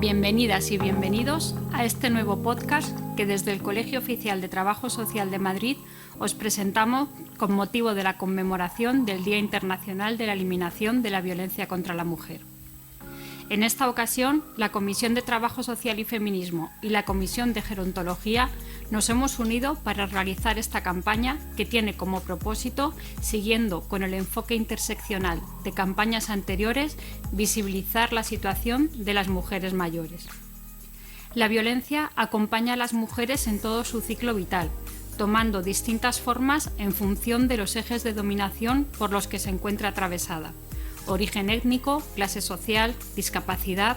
Bienvenidas y bienvenidos a este nuevo podcast que desde el Colegio Oficial de Trabajo Social de Madrid os presentamos con motivo de la conmemoración del Día Internacional de la Eliminación de la Violencia contra la Mujer. En esta ocasión, la Comisión de Trabajo Social y Feminismo y la Comisión de Gerontología nos hemos unido para realizar esta campaña que tiene como propósito, siguiendo con el enfoque interseccional de campañas anteriores, visibilizar la situación de las mujeres mayores. La violencia acompaña a las mujeres en todo su ciclo vital, tomando distintas formas en función de los ejes de dominación por los que se encuentra atravesada: origen étnico, clase social, discapacidad,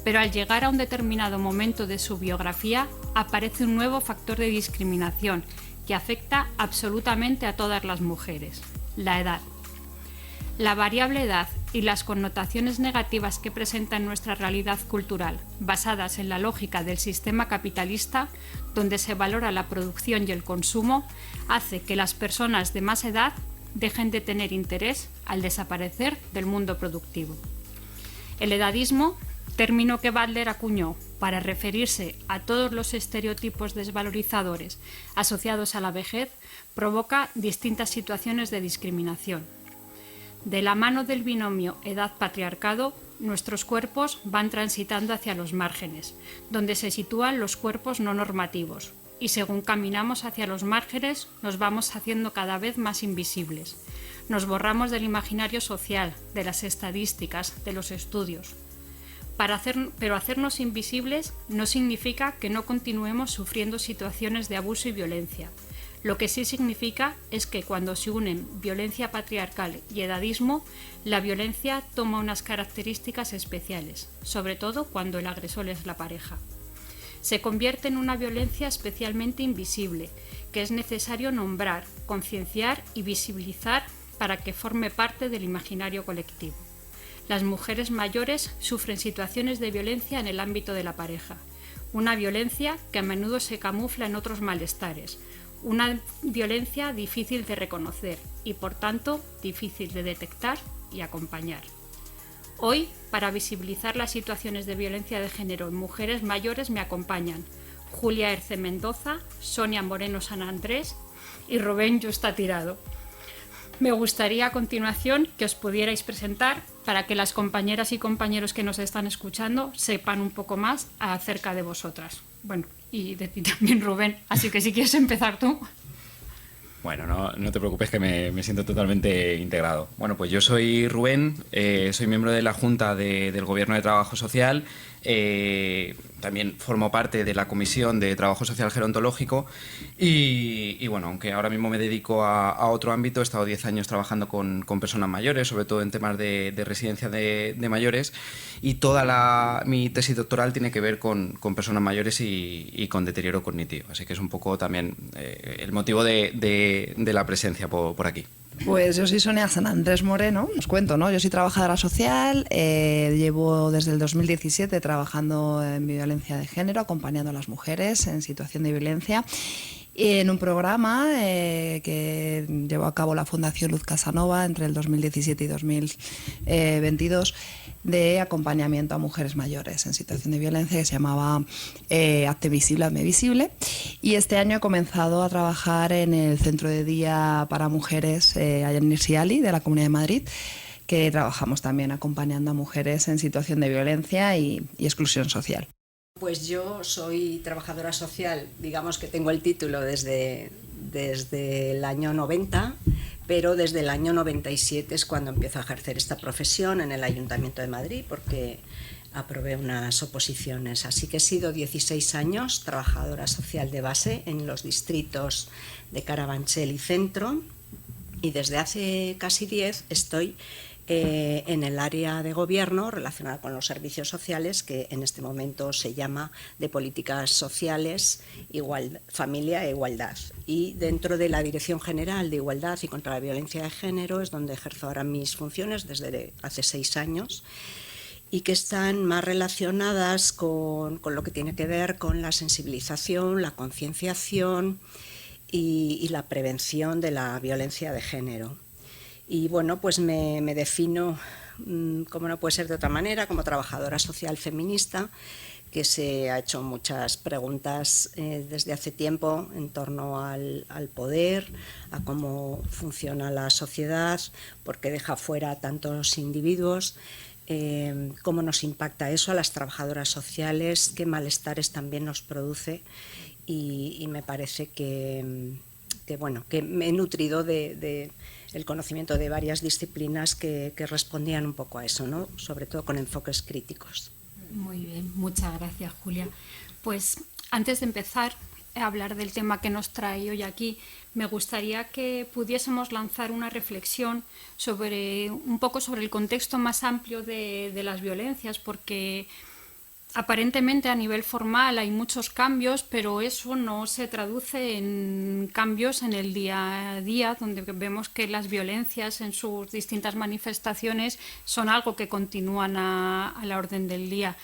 pero al llegar a un determinado momento de su biografía aparece un nuevo factor de discriminación que afecta absolutamente a todas las mujeres: la edad. La variable edad y las connotaciones negativas que presenta en nuestra realidad cultural, basadas en la lógica del sistema capitalista, donde se valora la producción y el consumo, hace que las personas de más edad dejen de tener interés al desaparecer del mundo productivo. El edadismo, término que Butler acuñó para referirse a todos los estereotipos desvalorizadores asociados a la vejez, provoca distintas situaciones de discriminación. De la mano del binomio edad-patriarcado, nuestros cuerpos van transitando hacia los márgenes, donde se sitúan los cuerpos no normativos, y según caminamos hacia los márgenes nos vamos haciendo cada vez más invisibles. Nos borramos del imaginario social, de las estadísticas, de los estudios. Pero hacernos invisibles no significa que no continuemos sufriendo situaciones de abuso y violencia. Lo que sí significa es que cuando se unen violencia patriarcal y edadismo, la violencia toma unas características especiales, sobre todo cuando el agresor es la pareja. Se convierte en una violencia especialmente invisible, que es necesario nombrar, concienciar y visibilizar para que forme parte del imaginario colectivo. Las mujeres mayores sufren situaciones de violencia en el ámbito de la pareja, una violencia que a menudo se camufla en otros malestares, una violencia difícil de reconocer y, por tanto, difícil de detectar y acompañar. Hoy, para visibilizar las situaciones de violencia de género en mujeres mayores, me acompañan Julia Erce Mendoza, Sonia Moreno San Andrés y Rubén Yusta Tirado. Me gustaría a continuación que os pudierais presentar para que las compañeras y compañeros que nos están escuchando sepan un poco más acerca de vosotras. Bueno, y de ti también, Rubén. Así que si quieres empezar tú. Bueno, no te preocupes, que me siento totalmente integrado. Bueno, pues yo soy Rubén, soy miembro de la Junta del Gobierno de Trabajo Social, también formo parte de la Comisión de Trabajo Social Gerontológico y bueno, aunque ahora mismo me dedico a otro ámbito, he estado 10 años trabajando con personas mayores, sobre todo en temas de residencia de mayores, y toda mi tesis doctoral tiene que ver con personas mayores y con deterioro cognitivo, así que es un poco también el motivo de la presencia por aquí. Pues yo soy Sonia San Andrés Moreno, os cuento, ¿no? Yo soy trabajadora social, llevo desde el 2017 trabajando en violencia de género, acompañando a las mujeres en situación de violencia, en un programa que llevó a cabo la Fundación Luz Casanova entre el 2017 y 2022 de acompañamiento a mujeres mayores en situación de violencia, que se llamaba Hazte Visible, Hazme Visible. Y este año he comenzado a trabajar en el Centro de Día para Mujeres allá en Nirsiali, de la Comunidad de Madrid, que trabajamos también acompañando a mujeres en situación de violencia y exclusión social. Pues yo soy trabajadora social, digamos que tengo el título desde el año 90, pero desde el año 97 es cuando empiezo a ejercer esta profesión en el Ayuntamiento de Madrid, porque aprobé unas oposiciones. Así que he sido 16 años trabajadora social de base en los distritos de Carabanchel y Centro, y desde hace casi 10 estoy en el área de gobierno relacionada con los servicios sociales, que en este momento se llama de políticas sociales, familia e igualdad. Y dentro de la Dirección General de Igualdad y contra la Violencia de Género es donde ejerzo ahora mis funciones desde hace 6 años, y que están más relacionadas con lo que tiene que ver con la sensibilización, la concienciación y la prevención de la violencia de género. Y bueno, pues me defino, como no puede ser de otra manera, como trabajadora social feminista, que se ha hecho muchas preguntas desde hace tiempo en torno al poder, a cómo funciona la sociedad, por qué deja fuera a tantos individuos, cómo nos impacta eso a las trabajadoras sociales, qué malestares también nos produce, y me parece que me he nutrido de el conocimiento de varias disciplinas que respondían un poco a eso, ¿no? Sobre todo con enfoques críticos. Muy bien, muchas gracias, Julia. Pues antes de empezar a hablar del tema que nos trae hoy aquí, me gustaría que pudiésemos lanzar una reflexión un poco sobre el contexto más amplio de las violencias, porque aparentemente a nivel formal hay muchos cambios, pero eso no se traduce en cambios en el día a día, donde vemos que las violencias en sus distintas manifestaciones son algo que continúan a la orden del día.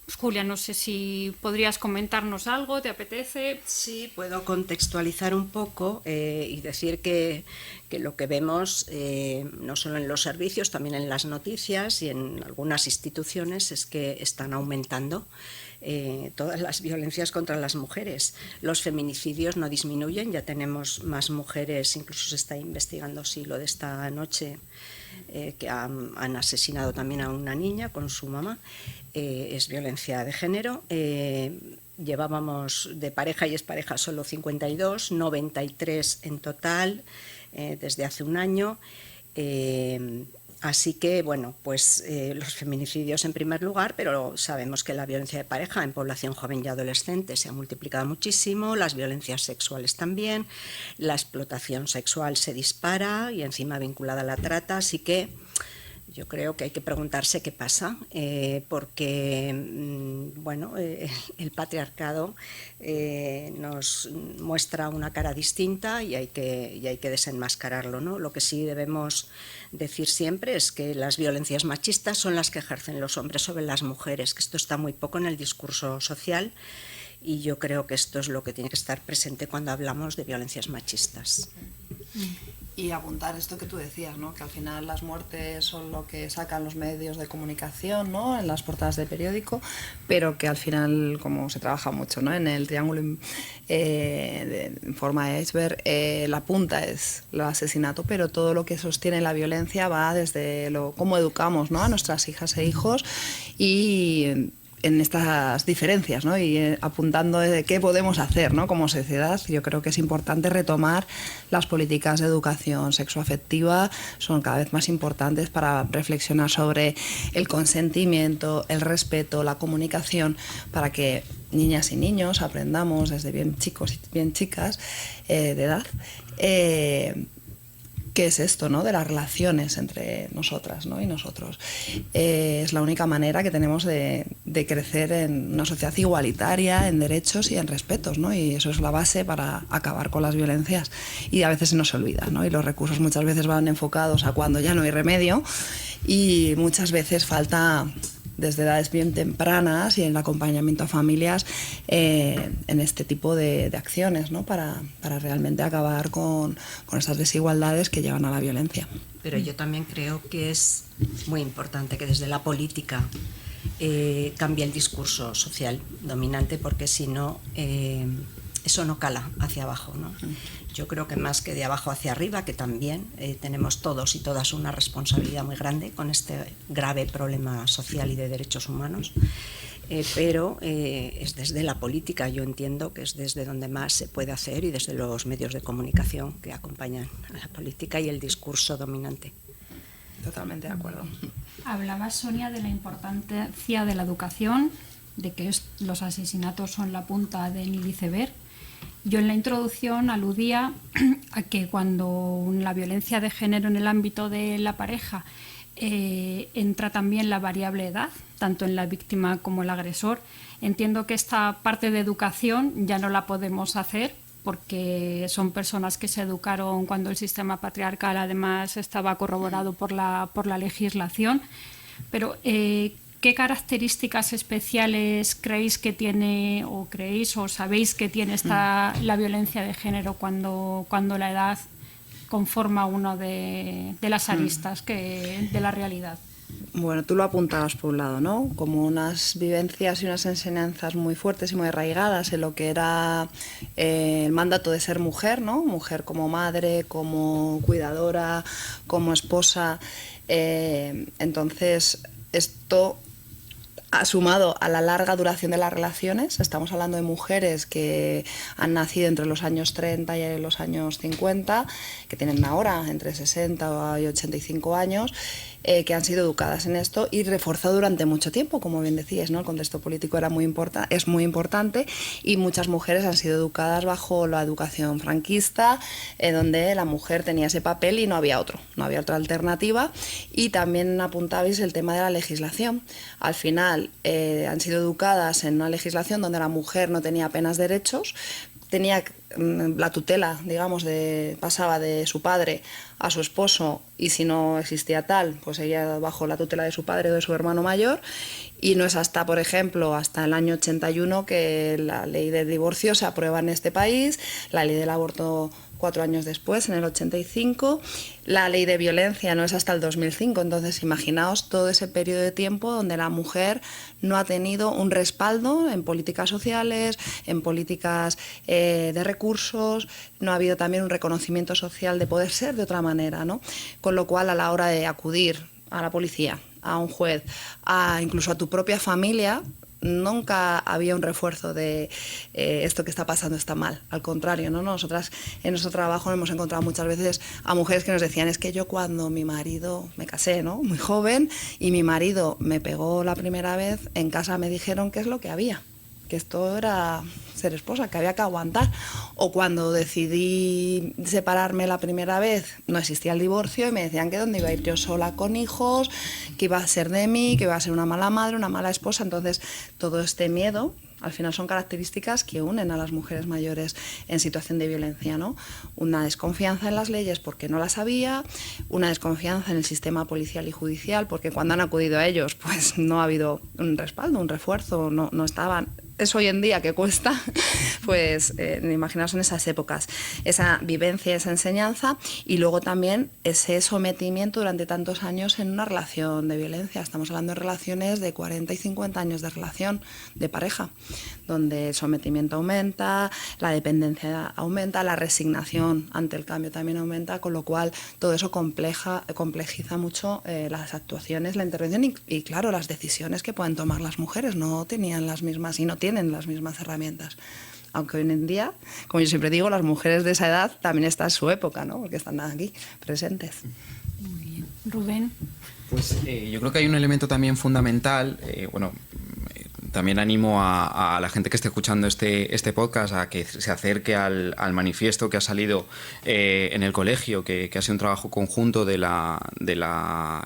Pues, Julia, no sé si podrías comentarnos algo, ¿te apetece? Sí, puedo contextualizar un poco y decir que lo que vemos, no solo en los servicios, también en las noticias y en algunas instituciones, es que están aumentando todas las violencias contra las mujeres. Los feminicidios no disminuyen, ya tenemos más mujeres, incluso se está investigando, sí, lo de esta noche, que han asesinado también a una niña con su mamá. Es violencia de género. Llevábamos de pareja y expareja solo 52, 93 en total desde hace un año. Así que, bueno, pues los feminicidios en primer lugar, pero sabemos que la violencia de pareja en población joven y adolescente se ha multiplicado muchísimo, las violencias sexuales también, la explotación sexual se dispara y encima vinculada a la trata, así que yo creo que hay que preguntarse qué pasa, porque el patriarcado nos muestra una cara distinta y hay que desenmascararlo, ¿no? Lo que sí debemos decir siempre es que las violencias machistas son las que ejercen los hombres sobre las mujeres, que esto está muy poco en el discurso social, y yo creo que esto es lo que tiene que estar presente cuando hablamos de violencias machistas. Y apuntar esto que tú decías, ¿no? Que al final las muertes son lo que sacan los medios de comunicación, ¿no? En las portadas del periódico, pero que al final, como se trabaja mucho, ¿no? En el triángulo en forma de iceberg, la punta es el asesinato, pero todo lo que sostiene la violencia va desde cómo educamos, ¿no? A nuestras hijas e hijos, y en estas diferencias, ¿no? Y apuntando de qué podemos hacer, ¿no? Como sociedad. Yo creo que es importante retomar las políticas de educación sexoafectiva, son cada vez más importantes para reflexionar sobre el consentimiento, el respeto, la comunicación, para que niñas y niños aprendamos desde bien chicos y bien chicas de edad qué es esto, ¿no? De las relaciones entre nosotras, ¿no? Y nosotros. Es la única manera que tenemos de crecer en una sociedad igualitaria, en derechos y en respetos, ¿no? Y eso es la base para acabar con las violencias. Y a veces se nos olvida, ¿no? Y los recursos muchas veces van enfocados a cuando ya no hay remedio, y muchas veces falta, desde edades bien tempranas y en el acompañamiento a familias, en este tipo de acciones, ¿no? Para realmente acabar con estas desigualdades que llevan a la violencia. Pero yo también creo que es muy importante que desde la política cambie el discurso social dominante, porque si no, eso no cala hacia abajo, ¿no? Yo creo que más que de abajo hacia arriba, que también tenemos todos y todas una responsabilidad muy grande con este grave problema social y de derechos humanos, pero es desde la política, yo entiendo que es desde donde más se puede hacer, y desde los medios de comunicación que acompañan a la política y el discurso dominante. Totalmente de acuerdo. Hablaba, Sonia, de la importancia de la educación, de que los asesinatos son la punta del iceberg. Yo en la introducción aludía a que cuando la violencia de género en el ámbito de la pareja entra también la variable edad, tanto en la víctima como el agresor. Entiendo que esta parte de educación ya no la podemos hacer, porque son personas que se educaron cuando el sistema patriarcal además estaba corroborado por la legislación. Pero ¿qué características especiales creéis que tiene, o sabéis que tiene la violencia de género cuando la edad conforma uno de las aristas de la realidad. Bueno, tú lo apuntabas por un lado, ¿no? Como unas vivencias y unas enseñanzas muy fuertes y muy arraigadas en lo que era el mandato de ser mujer, ¿no? Mujer como madre, como cuidadora, como esposa. Entonces, esto sumado a la larga duración de las relaciones, estamos hablando de mujeres que han nacido entre los años 30 y los años 50, que tienen ahora entre 60 y 85 años, que han sido educadas en esto y reforzado durante mucho tiempo, como bien decíais, ¿no? El contexto político es muy importante y muchas mujeres han sido educadas bajo la educación franquista, donde la mujer tenía ese papel y no había otra alternativa. Y también apuntabais el tema de la legislación. Al final han sido educadas en una legislación donde la mujer no tenía apenas derechos, tenía la tutela, digamos, pasaba de su padre a su esposo, y si no existía tal, pues ella bajo la tutela de su padre o de su hermano mayor. Y no es hasta, por ejemplo, hasta el año 81 que la ley del divorcio se aprueba en este país, la ley del aborto 4 años después, en el 85, la ley de violencia no es hasta el 2005, entonces imaginaos todo ese periodo de tiempo donde la mujer no ha tenido un respaldo en políticas sociales, en políticas de recursos, no ha habido también un reconocimiento social de poder ser de otra manera, ¿no? Con lo cual, a la hora de acudir a la policía, a un juez, incluso a tu propia familia, nunca había un refuerzo de esto que está pasando está mal. Al contrario, ¿no? Nosotras en nuestro trabajo hemos encontrado muchas veces a mujeres que nos decían: es que yo cuando mi marido, me casé, ¿no?, muy joven, y mi marido me pegó la primera vez, en casa me dijeron qué es lo que había, que esto era ser esposa, que había que aguantar. O cuando decidí separarme la primera vez, no existía el divorcio y me decían que dónde iba a ir yo sola con hijos, que iba a ser de mí, que iba a ser una mala madre, una mala esposa. Entonces, todo este miedo, al final, son características que unen a las mujeres mayores en situación de violencia, ¿no? Una desconfianza en las leyes porque no las había, una desconfianza en el sistema policial y judicial porque cuando han acudido a ellos, pues no ha habido un respaldo, un refuerzo, no estaban. Es hoy en día que cuesta, pues imaginaos en esas épocas, esa vivencia, esa enseñanza, y luego también ese sometimiento durante tantos años en una relación de violencia. Estamos hablando de relaciones de 40 y 50 años de relación de pareja, donde el sometimiento aumenta, la dependencia aumenta, la resignación ante el cambio también aumenta, con lo cual todo eso complejiza mucho las actuaciones, la intervención y claro, las decisiones que pueden tomar las mujeres. No tenían las mismas y no tienen las mismas herramientas. Aunque hoy en día, como yo siempre digo, las mujeres de esa edad también está en su época, ¿no?, porque están aquí presentes. Muy bien. Rubén. Pues yo creo que hay un elemento también fundamental, también animo a la gente que esté escuchando este podcast a que se acerque al manifiesto que ha salido en el colegio, que ha sido un trabajo conjunto de la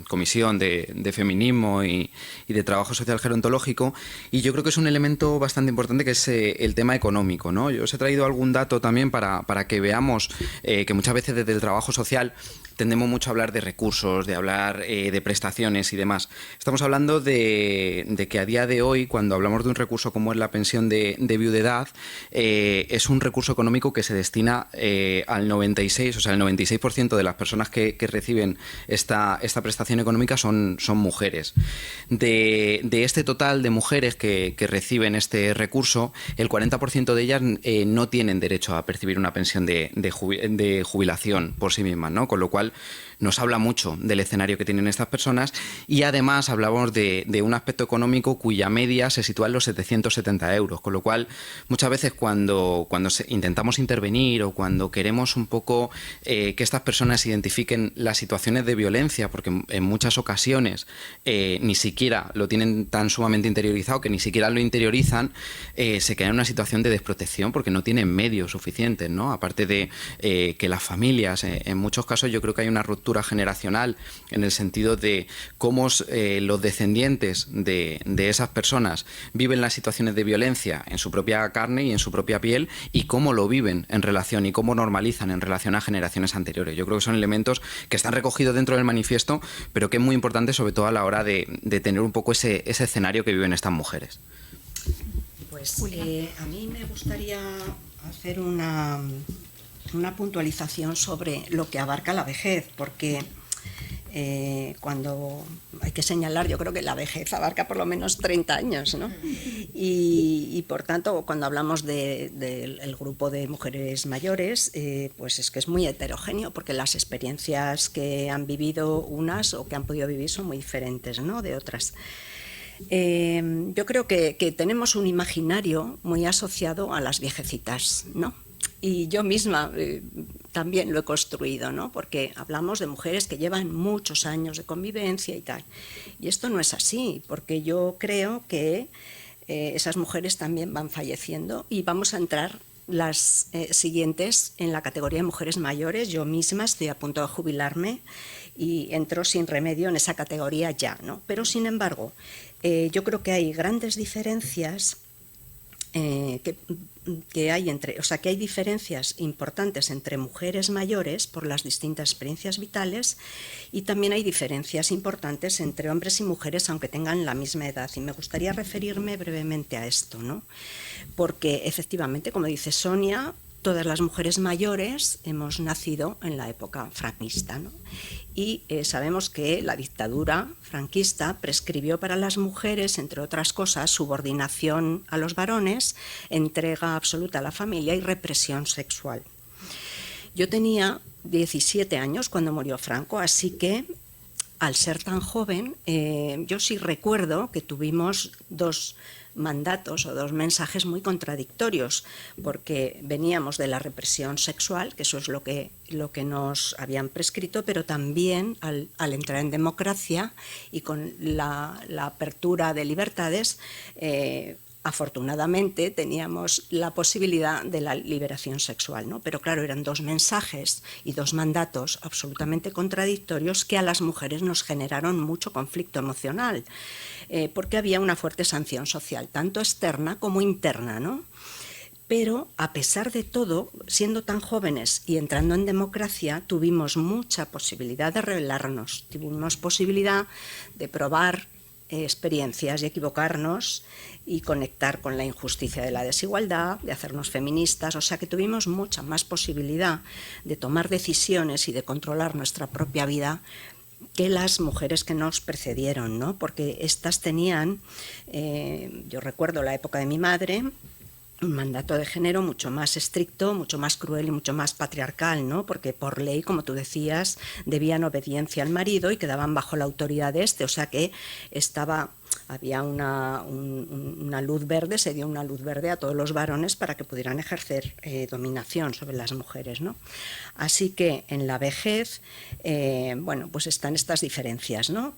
Comisión de Feminismo y de Trabajo Social Gerontológico, y yo creo que es un elemento bastante importante, que es el tema económico, ¿no? Yo os he traído algún dato también para que veamos que muchas veces desde el trabajo social tendemos mucho a hablar de recursos, de hablar de prestaciones y demás. Estamos hablando de que a día de hoy, cuando hablamos de un recurso como es la pensión de viudedad, es un recurso económico que se destina al 96%, o sea, el 96% de las personas que reciben esta prestación económica son mujeres. De este total de mujeres que reciben este recurso, el 40% de ellas no tienen derecho a percibir una pensión de jubilación por sí mismas, ¿no? Con lo cual nos habla mucho del escenario que tienen estas personas, y además hablamos de un aspecto económico cuya media se sitúa en los 770 euros, con lo cual muchas veces cuando intentamos intervenir o cuando queremos un poco que estas personas identifiquen las situaciones de violencia, porque en muchas ocasiones ni siquiera lo tienen tan sumamente interiorizado que ni siquiera lo interiorizan, se quedan en una situación de desprotección porque no tienen medios suficientes, ¿no? Aparte de que las familias, en muchos casos yo creo que hay una ruptura generacional en el sentido de cómo los descendientes de esas personas viven las situaciones de violencia en su propia carne y en su propia piel, y cómo lo viven en relación y cómo normalizan en relación a generaciones anteriores. Yo creo que son elementos que están recogidos dentro del manifiesto, pero que es muy importante sobre todo a la hora de tener un poco ese escenario que viven estas mujeres. Pues a mí me gustaría hacer una una puntualización sobre lo que abarca la vejez, porque cuando hay que señalar, yo creo que la vejez abarca por lo menos 30 años, ¿no? Y por tanto, cuando hablamos del grupo de mujeres mayores, pues es que es muy heterogéneo, porque las experiencias que han vivido unas o que han podido vivir son muy diferentes, ¿no?, de otras. Yo creo que tenemos un imaginario muy asociado a las viejecitas, ¿no? Y yo misma también lo he construido, ¿no? Porque hablamos de mujeres que llevan muchos años de convivencia y tal. Y esto no es así, porque yo creo que esas mujeres también van falleciendo y vamos a entrar las siguientes en la categoría de mujeres mayores. Yo misma estoy a punto de jubilarme y entro sin remedio en esa categoría ya, ¿no? Pero sin embargo, yo creo que hay grandes diferencias que hay diferencias importantes entre mujeres mayores por las distintas experiencias vitales, y también hay diferencias importantes entre hombres y mujeres aunque tengan la misma edad, y me gustaría referirme brevemente a esto, ¿no? Porque efectivamente, como dice Sonia, todas las mujeres mayores hemos nacido en la época franquista, ¿no? Y sabemos que la dictadura franquista prescribió para las mujeres, entre otras cosas, subordinación a los varones, entrega absoluta a la familia y represión sexual. Yo tenía 17 años cuando murió Franco, así que al ser tan joven, yo sí recuerdo que tuvimos dos mandatos o dos mensajes muy contradictorios, porque veníamos de la represión sexual, que eso es lo que nos habían prescrito, pero también al entrar en democracia y con la apertura de libertades, afortunadamente teníamos la posibilidad de la liberación sexual, ¿no? Pero claro, eran dos mensajes y dos mandatos absolutamente contradictorios que a las mujeres nos generaron mucho conflicto emocional, porque había una fuerte sanción social, tanto externa como interna, ¿no? Pero a pesar de todo, siendo tan jóvenes y entrando en democracia, tuvimos mucha posibilidad de rebelarnos, tuvimos posibilidad de probar experiencias y equivocarnos y conectar con la injusticia de la desigualdad, de hacernos feministas, o sea que tuvimos mucha más posibilidad de tomar decisiones y de controlar nuestra propia vida que las mujeres que nos precedieron, ¿no? Porque estas tenían, yo recuerdo la época de mi madre, un mandato de género mucho más estricto, mucho más cruel y mucho más patriarcal, ¿no? Porque por ley, como tú decías, debían obediencia al marido y quedaban bajo la autoridad de este, o sea que había una luz verde, se dio una luz verde a todos los varones para que pudieran ejercer dominación sobre las mujeres, ¿no? Así que en la vejez, bueno, pues están estas diferencias, ¿no?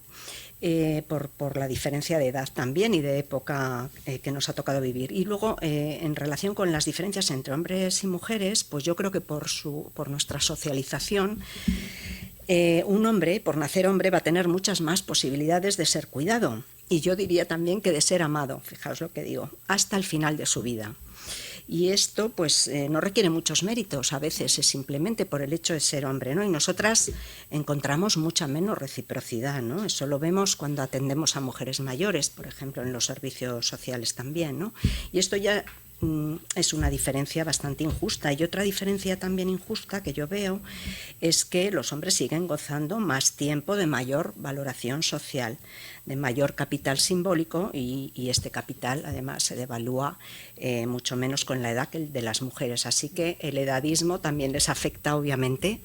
Por la diferencia de edad también y de época que nos ha tocado vivir. Y luego, en relación con las diferencias entre hombres y mujeres, pues yo creo que por nuestra socialización, un hombre, por nacer hombre, va a tener muchas más posibilidades de ser cuidado. Y yo diría también que de ser amado, fijaos lo que digo, hasta el final de su vida. Y esto pues no requiere muchos méritos, a veces es simplemente por el hecho de ser hombre, ¿no? Y nosotras encontramos mucha menos reciprocidad, ¿no? Eso lo vemos cuando atendemos a mujeres mayores, por ejemplo, en los servicios sociales también, ¿no? Y esto ya es una diferencia bastante injusta. Y otra diferencia también injusta que yo veo es que los hombres siguen gozando más tiempo de mayor valoración social, de mayor capital simbólico, y este capital además se devalúa mucho menos con la edad que el de las mujeres. Así que el edadismo también les afecta, obviamente,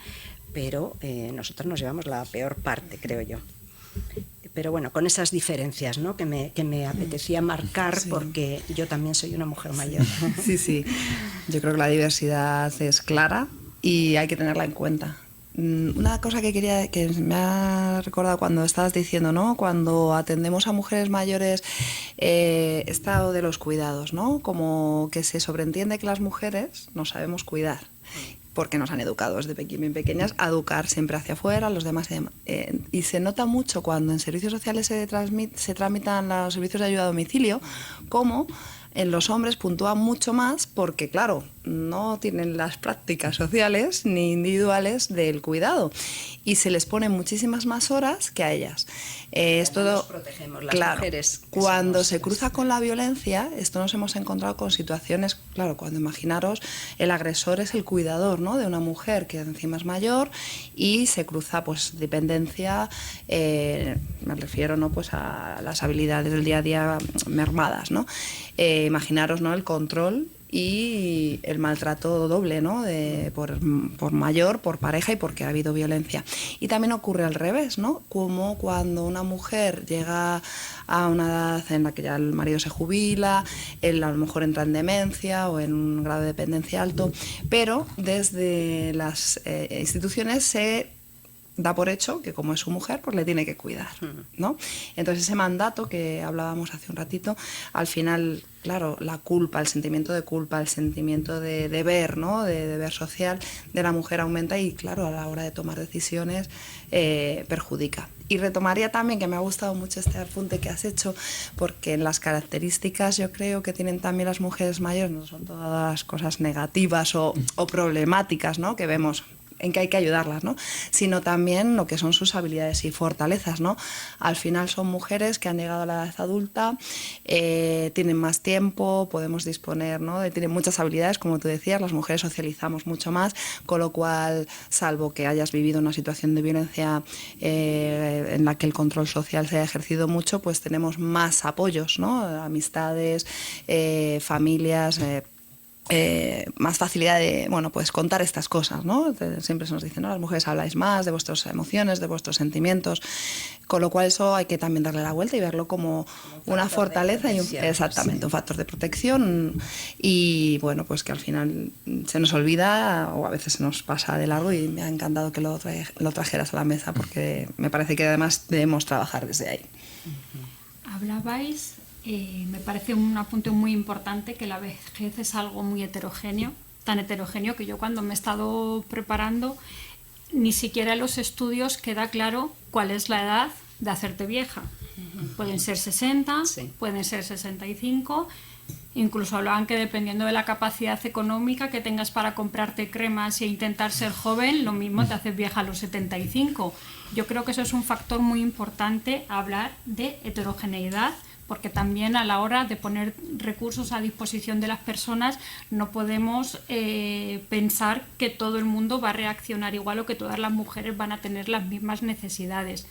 pero nosotros nos llevamos la peor parte, creo yo. Pero bueno, con esas diferencias, ¿no?, que me apetecía marcar, sí, porque yo también soy una mujer mayor. Sí, sí. Yo creo que la diversidad es clara y hay que tenerla en cuenta. Una cosa que me ha recordado cuando estabas diciendo, ¿no?, cuando atendemos a mujeres mayores, estado de los cuidados, ¿no?, como que se sobreentiende que las mujeres no sabemos cuidar, porque nos han educado desde bien pequeñas a educar siempre hacia afuera, a los demás. Y se nota mucho cuando en servicios sociales se tramitan los servicios de ayuda a domicilio, como en los hombres puntúan mucho más, porque claro, no tienen las prácticas sociales ni individuales del cuidado y se les pone muchísimas más horas que a ellas. Esto nos protegemos las mujeres. Cuando se cruza con la violencia, esto nos hemos encontrado con situaciones, claro, cuando imaginaros, el agresor es el cuidador, ¿no?, de una mujer que encima es mayor y se cruza pues dependencia, me refiero, ¿no?, pues a las habilidades del día a día mermadas, ¿no? Imaginaros, ¿no?, el control y el maltrato doble, ¿no?, por mayor, por pareja y porque ha habido violencia. Y también ocurre al revés, ¿no?, como cuando una mujer llega a una edad en la que ya el marido se jubila, él a lo mejor entra en demencia o en un grado de dependencia alto, pero desde las instituciones se da por hecho que como es su mujer, pues le tiene que cuidar, ¿no? Entonces ese mandato que hablábamos hace un ratito, al final, claro, la culpa, el sentimiento de culpa, el sentimiento de deber, ¿no?, de deber social de la mujer aumenta y, claro, a la hora de tomar decisiones perjudica. Y retomaría también, que me ha gustado mucho este apunte que has hecho, porque en las características yo creo que tienen también las mujeres mayores, no son todas las cosas negativas o problemáticas, ¿no?, que vemos en que hay que ayudarlas, ¿no?, sino también lo que son sus habilidades y fortalezas, ¿no? Al final son mujeres que han llegado a la edad adulta, tienen más tiempo, podemos disponer, ¿no?, tienen muchas habilidades, como tú decías, las mujeres socializamos mucho más, con lo cual, salvo que hayas vivido una situación de violencia en la que el control social se haya ejercido mucho, pues tenemos más apoyos, ¿no?, amistades, familias, más facilidad de, bueno, pues contar estas cosas, ¿no? Siempre se nos dice, ¿no?, las mujeres habláis más de vuestras emociones, de vuestros sentimientos, con lo cual eso hay que también darle la vuelta y verlo como una fortaleza y exactamente, sí, un factor de protección y bueno, pues que al final se nos olvida o a veces se nos pasa de largo y me ha encantado que lo trajeras a la mesa porque me parece que además debemos trabajar desde ahí. Hablabais, me parece un apunte muy importante, que la vejez es algo muy heterogéneo, tan heterogéneo que yo cuando me he estado preparando ni siquiera en los estudios queda claro cuál es la edad de hacerte vieja. Pueden ser 60, sí, pueden ser 65, incluso hablaban que dependiendo de la capacidad económica que tengas para comprarte cremas e intentar ser joven, lo mismo te haces vieja a los 75. Yo creo que eso es un factor muy importante, hablar de heterogeneidad, porque también a la hora de poner recursos a disposición de las personas no podemos pensar que todo el mundo va a reaccionar igual o que todas las mujeres van a tener las mismas necesidades.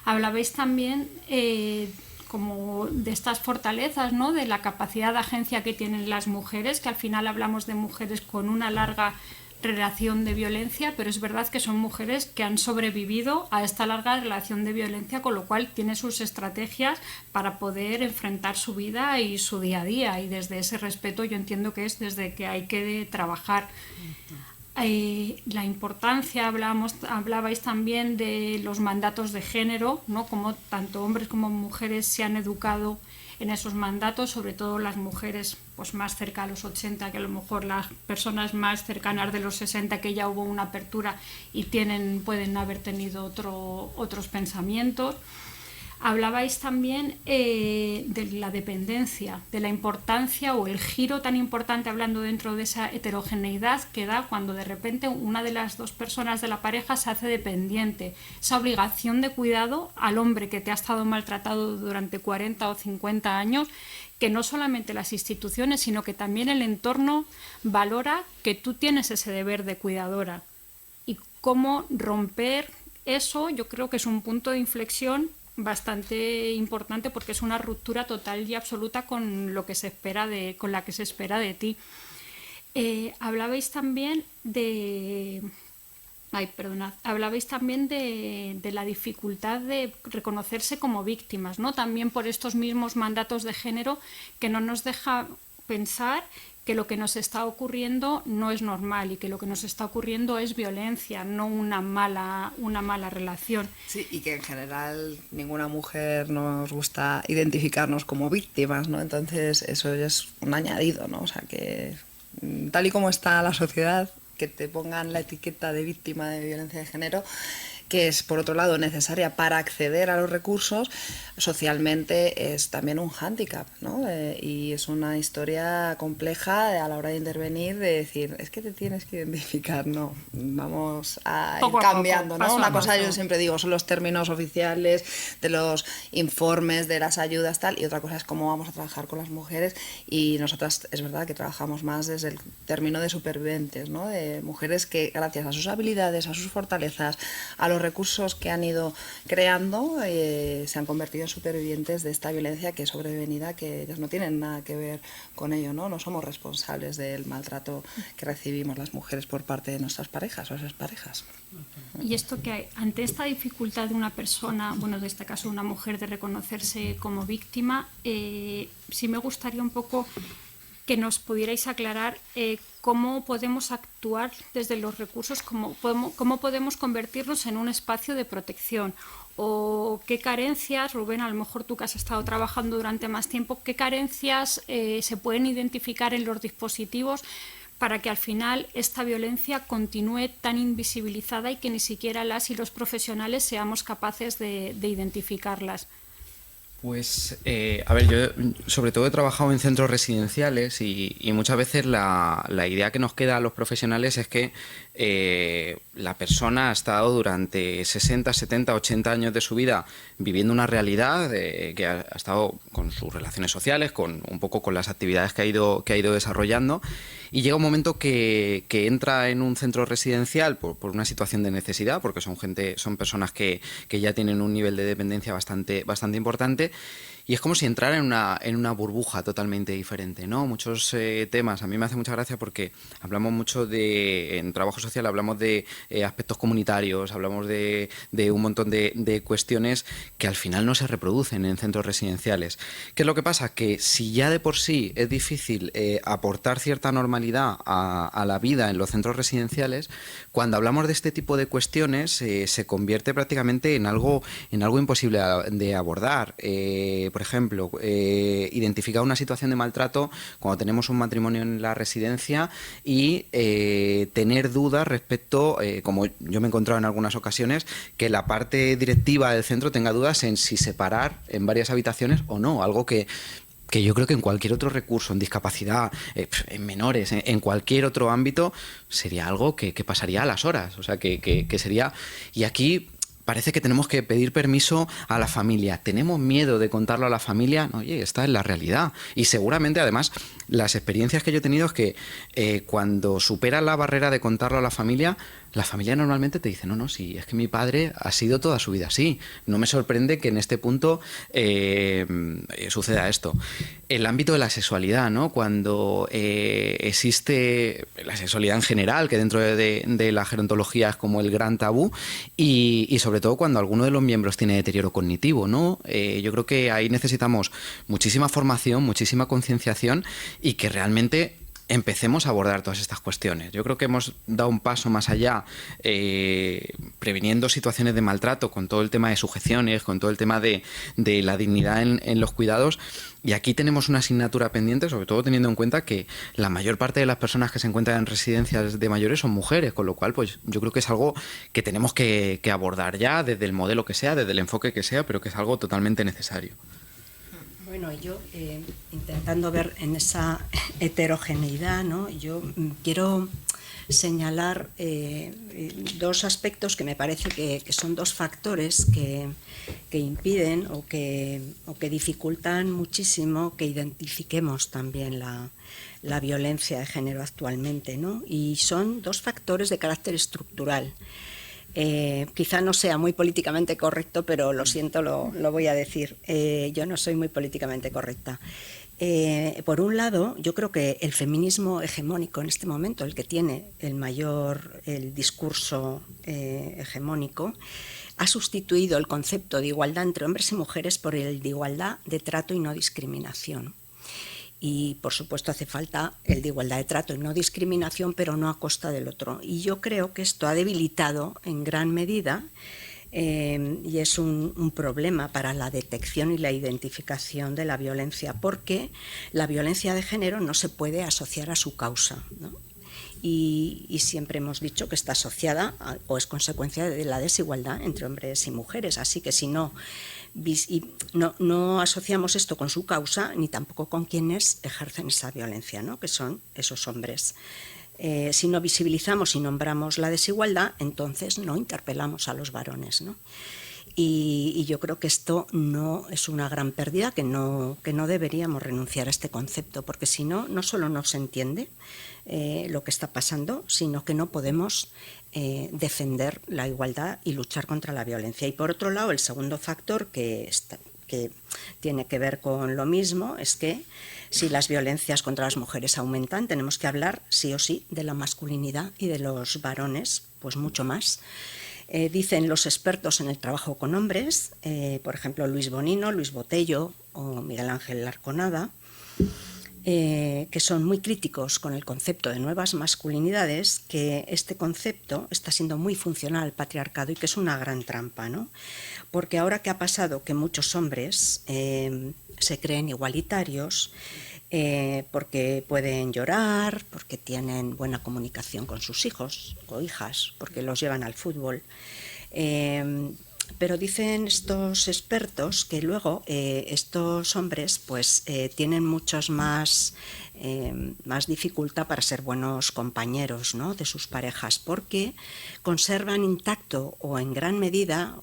Hablabais también como de estas fortalezas, ¿no?, de la capacidad de agencia que tienen las mujeres, que al final hablamos de mujeres con una larga relación de violencia, pero es verdad que son mujeres que han sobrevivido a esta larga relación de violencia, con lo cual tienen sus estrategias para poder enfrentar su vida y su día a día, y desde ese respeto yo entiendo que es desde que hay que trabajar. La importancia, hablabais también de los mandatos de género, ¿no?, como tanto hombres como mujeres se han educado en esos mandatos, sobre todo las mujeres pues más cerca a los 80, que a lo mejor las personas más cercanas de los 60, que ya hubo una apertura y pueden haber tenido otros pensamientos. Hablabais también de la dependencia, de la importancia o el giro tan importante, hablando dentro de esa heterogeneidad que da cuando de repente una de las dos personas de la pareja se hace dependiente. Esa obligación de cuidado al hombre que te ha estado maltratado durante 40 o 50 años, que no solamente las instituciones, sino que también el entorno valora que tú tienes ese deber de cuidadora. Y cómo romper eso, yo creo que es un punto de inflexión bastante importante, porque es una ruptura total y absoluta con lo que se espera con la que se espera de ti. Hablabais también de la dificultad de reconocerse como víctimas, ¿no?, también por estos mismos mandatos de género que no nos deja pensar que lo que nos está ocurriendo no es normal y que lo que nos está ocurriendo es violencia, no una mala relación. Sí, y que en general ninguna mujer nos gusta identificarnos como víctimas, ¿no? Entonces eso es un añadido, ¿no? O sea que tal y como está la sociedad, que te pongan la etiqueta de víctima de violencia de género, que es, por otro lado, necesaria para acceder a los recursos, socialmente es también un hándicap, ¿no? Y es una historia compleja a la hora de intervenir, de decir, es que te tienes que identificar, no, vamos a ir cambiando, ¿no? Una cosa yo siempre digo, son los términos oficiales de los informes, de las ayudas, tal, y otra cosa es cómo vamos a trabajar con las mujeres, y nosotras es verdad que trabajamos más desde el término de supervivientes, ¿no? De mujeres que gracias a sus habilidades, a sus fortalezas, a los recursos que han ido creando, se han convertido en supervivientes de esta violencia que es sobrevenida, que ellas no tienen nada que ver con ello, ¿no? No somos responsables del maltrato que recibimos las mujeres por parte de nuestras parejas o esas parejas. Y esto que hay, ante esta dificultad de una persona, bueno, en este caso una mujer, de reconocerse como víctima, sí me gustaría un poco que nos pudierais aclarar cómo podemos actuar desde los recursos, cómo podemos convertirnos en un espacio de protección, o qué carencias, Rubén, a lo mejor tú que has estado trabajando durante más tiempo, qué carencias se pueden identificar en los dispositivos para que al final esta violencia continúe tan invisibilizada y que ni siquiera las y los profesionales seamos capaces de identificarlas. Pues, a ver, yo sobre todo he trabajado en centros residenciales y muchas veces la idea que nos queda a los profesionales es que la persona ha estado durante 60, 70, 80 años de su vida viviendo una realidad que ha estado con sus relaciones sociales, con un poco con las actividades que ha ido desarrollando, y llega un momento que entra en un centro residencial por una situación de necesidad, porque son personas que ya tienen un nivel de dependencia bastante importante. Y es como si entrara en una burbuja totalmente diferente, ¿no? Muchos temas, a mí me hace mucha gracia porque hablamos mucho en trabajo social hablamos de aspectos comunitarios, hablamos de un montón de cuestiones que al final no se reproducen en centros residenciales. ¿Qué es lo que pasa? Que si ya de por sí es difícil aportar cierta normalidad a la vida en los centros residenciales, cuando hablamos de este tipo de cuestiones se convierte prácticamente en algo imposible de abordar. Por ejemplo, identificar una situación de maltrato cuando tenemos un matrimonio en la residencia y tener dudas respecto, como yo me he encontrado en algunas ocasiones, que la parte directiva del centro tenga dudas en si separar en varias habitaciones o no, algo que yo creo que en cualquier otro recurso, en discapacidad, en menores, en cualquier otro ámbito, sería algo que pasaría a las horas. O sea, que sería... Y aquí parece que tenemos que pedir permiso a la familia. ¿Tenemos miedo de contarlo a la familia? No, oye, esta es la realidad. Y seguramente, además, las experiencias que yo he tenido es que cuando superas la barrera de contarlo a la familia normalmente te dice, no, sí, es que mi padre ha sido toda su vida así. No me sorprende que en este punto suceda esto. El ámbito de la sexualidad, ¿no? Cuando existe la sexualidad en general, que dentro de la gerontología es como el gran tabú, y sobre todo cuando alguno de los miembros tiene deterioro cognitivo, ¿no? Yo creo que ahí necesitamos muchísima formación, muchísima concienciación y que realmente empecemos a abordar todas estas cuestiones. Yo creo que hemos dado un paso más allá previniendo situaciones de maltrato con todo el tema de sujeciones, con todo el tema de la dignidad en los cuidados, y aquí tenemos una asignatura pendiente, sobre todo teniendo en cuenta que la mayor parte de las personas que se encuentran en residencias de mayores son mujeres, con lo cual pues yo creo que es algo que tenemos que abordar ya desde el modelo que sea, desde el enfoque que sea, pero que es algo totalmente necesario. Bueno, yo intentando ver en esa heterogeneidad, ¿no? Yo quiero señalar dos aspectos que me parece que son dos factores que impiden o que dificultan muchísimo que identifiquemos también la violencia de género actualmente, ¿no? Y son dos factores de carácter estructural. Quizá no sea muy políticamente correcto, pero lo siento, lo voy a decir. Yo no soy muy políticamente correcta. Por un lado, yo creo que el feminismo hegemónico en este momento, el que tiene el discurso hegemónico, ha sustituido el concepto de igualdad entre hombres y mujeres por el de igualdad de trato y no discriminación. Y, por supuesto, hace falta el de igualdad de trato y no discriminación, pero no a costa del otro. Y yo creo que esto ha debilitado en gran medida y es un problema para la detección y la identificación de la violencia, porque la violencia de género no se puede asociar a su causa, ¿no? y siempre hemos dicho que está asociada o es consecuencia de la desigualdad entre hombres y mujeres. Así que si no asociamos esto con su causa, ni tampoco con quienes ejercen esa violencia, ¿no? Que son esos hombres. Si no visibilizamos y nombramos la desigualdad, entonces no interpelamos a los varones, ¿no? Y yo creo que esto no es una gran pérdida, que no deberíamos renunciar a este concepto, porque si no, no solo no se entiende lo que está pasando, sino que no podemos defender la igualdad y luchar contra la violencia. Y por otro lado, el segundo factor que tiene que ver con lo mismo es que si las violencias contra las mujeres aumentan, tenemos que hablar sí o sí de la masculinidad y de los varones, pues mucho más. Dicen los expertos en el trabajo con hombres, por ejemplo Luis Bonino, Luis Botello o Miguel Ángel Arconada, que son muy críticos con el concepto de nuevas masculinidades, que este concepto está siendo muy funcional al patriarcado y que es una gran trampa, ¿no? Porque ahora que ha pasado que muchos hombres se creen igualitarios, porque pueden llorar, porque tienen buena comunicación con sus hijos o hijas, porque los llevan al fútbol. Pero dicen estos expertos que luego estos hombres pues tienen muchos más dificultad para ser buenos compañeros, ¿no?, de sus parejas, porque conservan intacto o en gran medida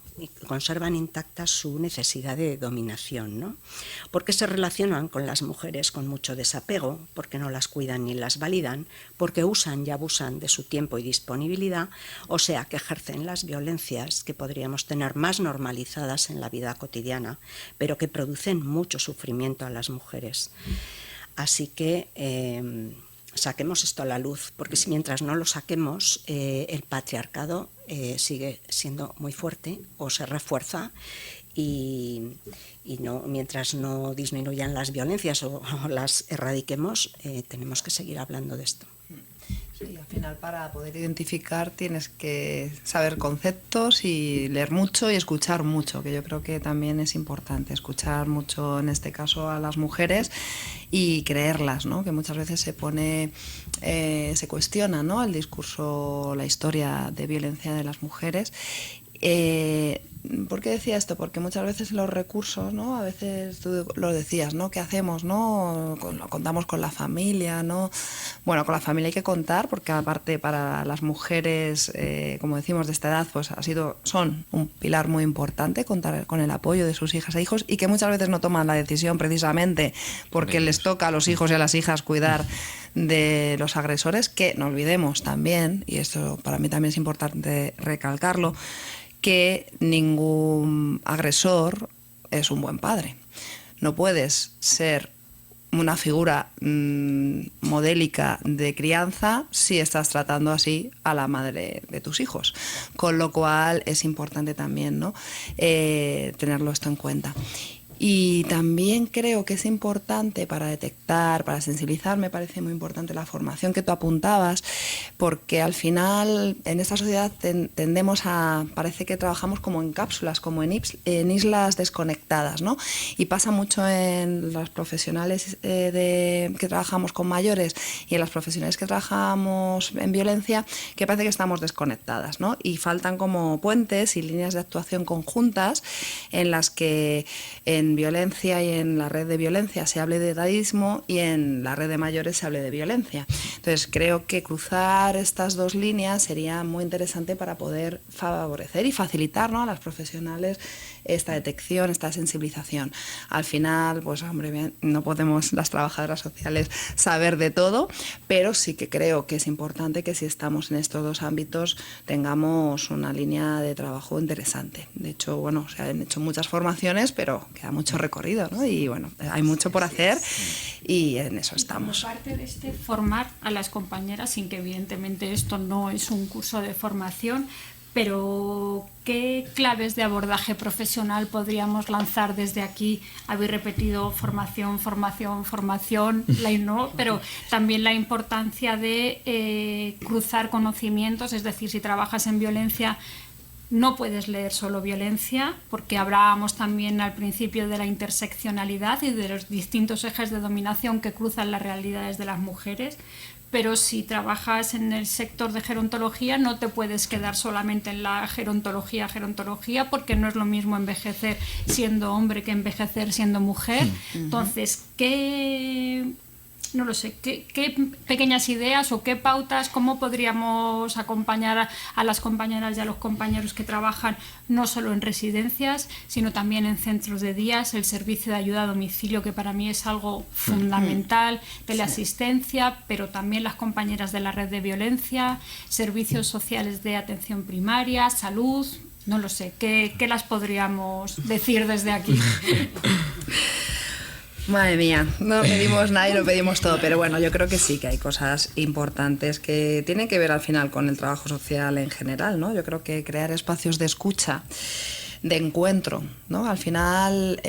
conservan intacta su necesidad de dominación, ¿no? Porque se relacionan con las mujeres con mucho desapego, porque no las cuidan ni las validan, porque usan y abusan de su tiempo y disponibilidad, o sea que ejercen las violencias que podríamos tener más normalizadas en la vida cotidiana, pero que producen mucho sufrimiento a las mujeres. Así que saquemos esto a la luz, porque si mientras no lo saquemos, el patriarcado sigue siendo muy fuerte o se refuerza y no, mientras no disminuyan las violencias o las erradiquemos, tenemos que seguir hablando de esto. Sí, al final para poder identificar tienes que saber conceptos y leer mucho y escuchar mucho, que yo creo que también es importante, escuchar mucho en este caso a las mujeres y creerlas, ¿no? Que muchas veces se cuestiona, ¿no?, el discurso, la historia de violencia de las mujeres. ¿Por qué decía esto? Porque muchas veces los recursos, ¿no?, a veces tú lo decías, ¿no?, ¿qué hacemos, no? Contamos con la familia, ¿no? Bueno, con la familia hay que contar, porque aparte para las mujeres, como decimos, de esta edad, pues son un pilar muy importante, contar con el apoyo de sus hijas e hijos, y que muchas veces no toman la decisión precisamente porque les toca a los hijos y a las hijas cuidar de los agresores, que no olvidemos también, y esto para mí también es importante recalcarlo, que ningún agresor es un buen padre. No puedes ser una figura modélica de crianza si estás tratando así a la madre de tus hijos. Con lo cual es importante también, ¿no?, tenerlo esto en cuenta. Y también creo que es importante para detectar, para sensibilizar, me parece muy importante la formación que tú apuntabas, porque al final en esta sociedad tendemos parece que trabajamos como en cápsulas, como en islas desconectadas, ¿no? Y pasa mucho en los profesionales que trabajamos con mayores y en las profesionales que trabajamos en violencia, que parece que estamos desconectadas, ¿no? Y faltan como puentes y líneas de actuación conjuntas en las que en violencia y en la red de violencia se hable de edadismo y en la red de mayores se hable de violencia. Entonces creo que cruzar estas dos líneas sería muy interesante para poder favorecer y facilitar, ¿no?, a las profesionales esta detección, esta sensibilización. Al final, pues hombre, bien, no podemos las trabajadoras sociales saber de todo, pero sí que creo que es importante que si estamos en estos dos ámbitos tengamos una línea de trabajo interesante. De hecho, bueno, se han hecho muchas formaciones, pero queda mucho recorrido, ¿no? Y bueno, hay mucho por hacer y en eso estamos. Aparte de formar a las compañeras, sin que evidentemente esto no es un curso de formación, pero ¿qué claves de abordaje profesional podríamos lanzar desde aquí? Habéis repetido formación, ¿no? Pero también la importancia de cruzar conocimientos, es decir, si trabajas en violencia, no puedes leer solo violencia, porque hablábamos también al principio de la interseccionalidad y de los distintos ejes de dominación que cruzan las realidades de las mujeres, pero si trabajas en el sector de gerontología no te puedes quedar solamente en la gerontología, porque no es lo mismo envejecer siendo hombre que envejecer siendo mujer. Entonces, no lo sé, ¿qué pequeñas ideas o qué pautas, cómo podríamos acompañar a las compañeras y a los compañeros que trabajan no solo en residencias, sino también en centros de días, el servicio de ayuda a domicilio, que para mí es algo fundamental, teleasistencia, pero también las compañeras de la red de violencia, servicios sociales de atención primaria, salud, no lo sé, ¿qué las podríamos decir desde aquí? Madre mía, no pedimos nada y lo pedimos todo, pero bueno, yo creo que sí que hay cosas importantes que tienen que ver al final con el trabajo social en general, ¿no? Yo creo que crear espacios de escucha, de encuentro, ¿no? Al final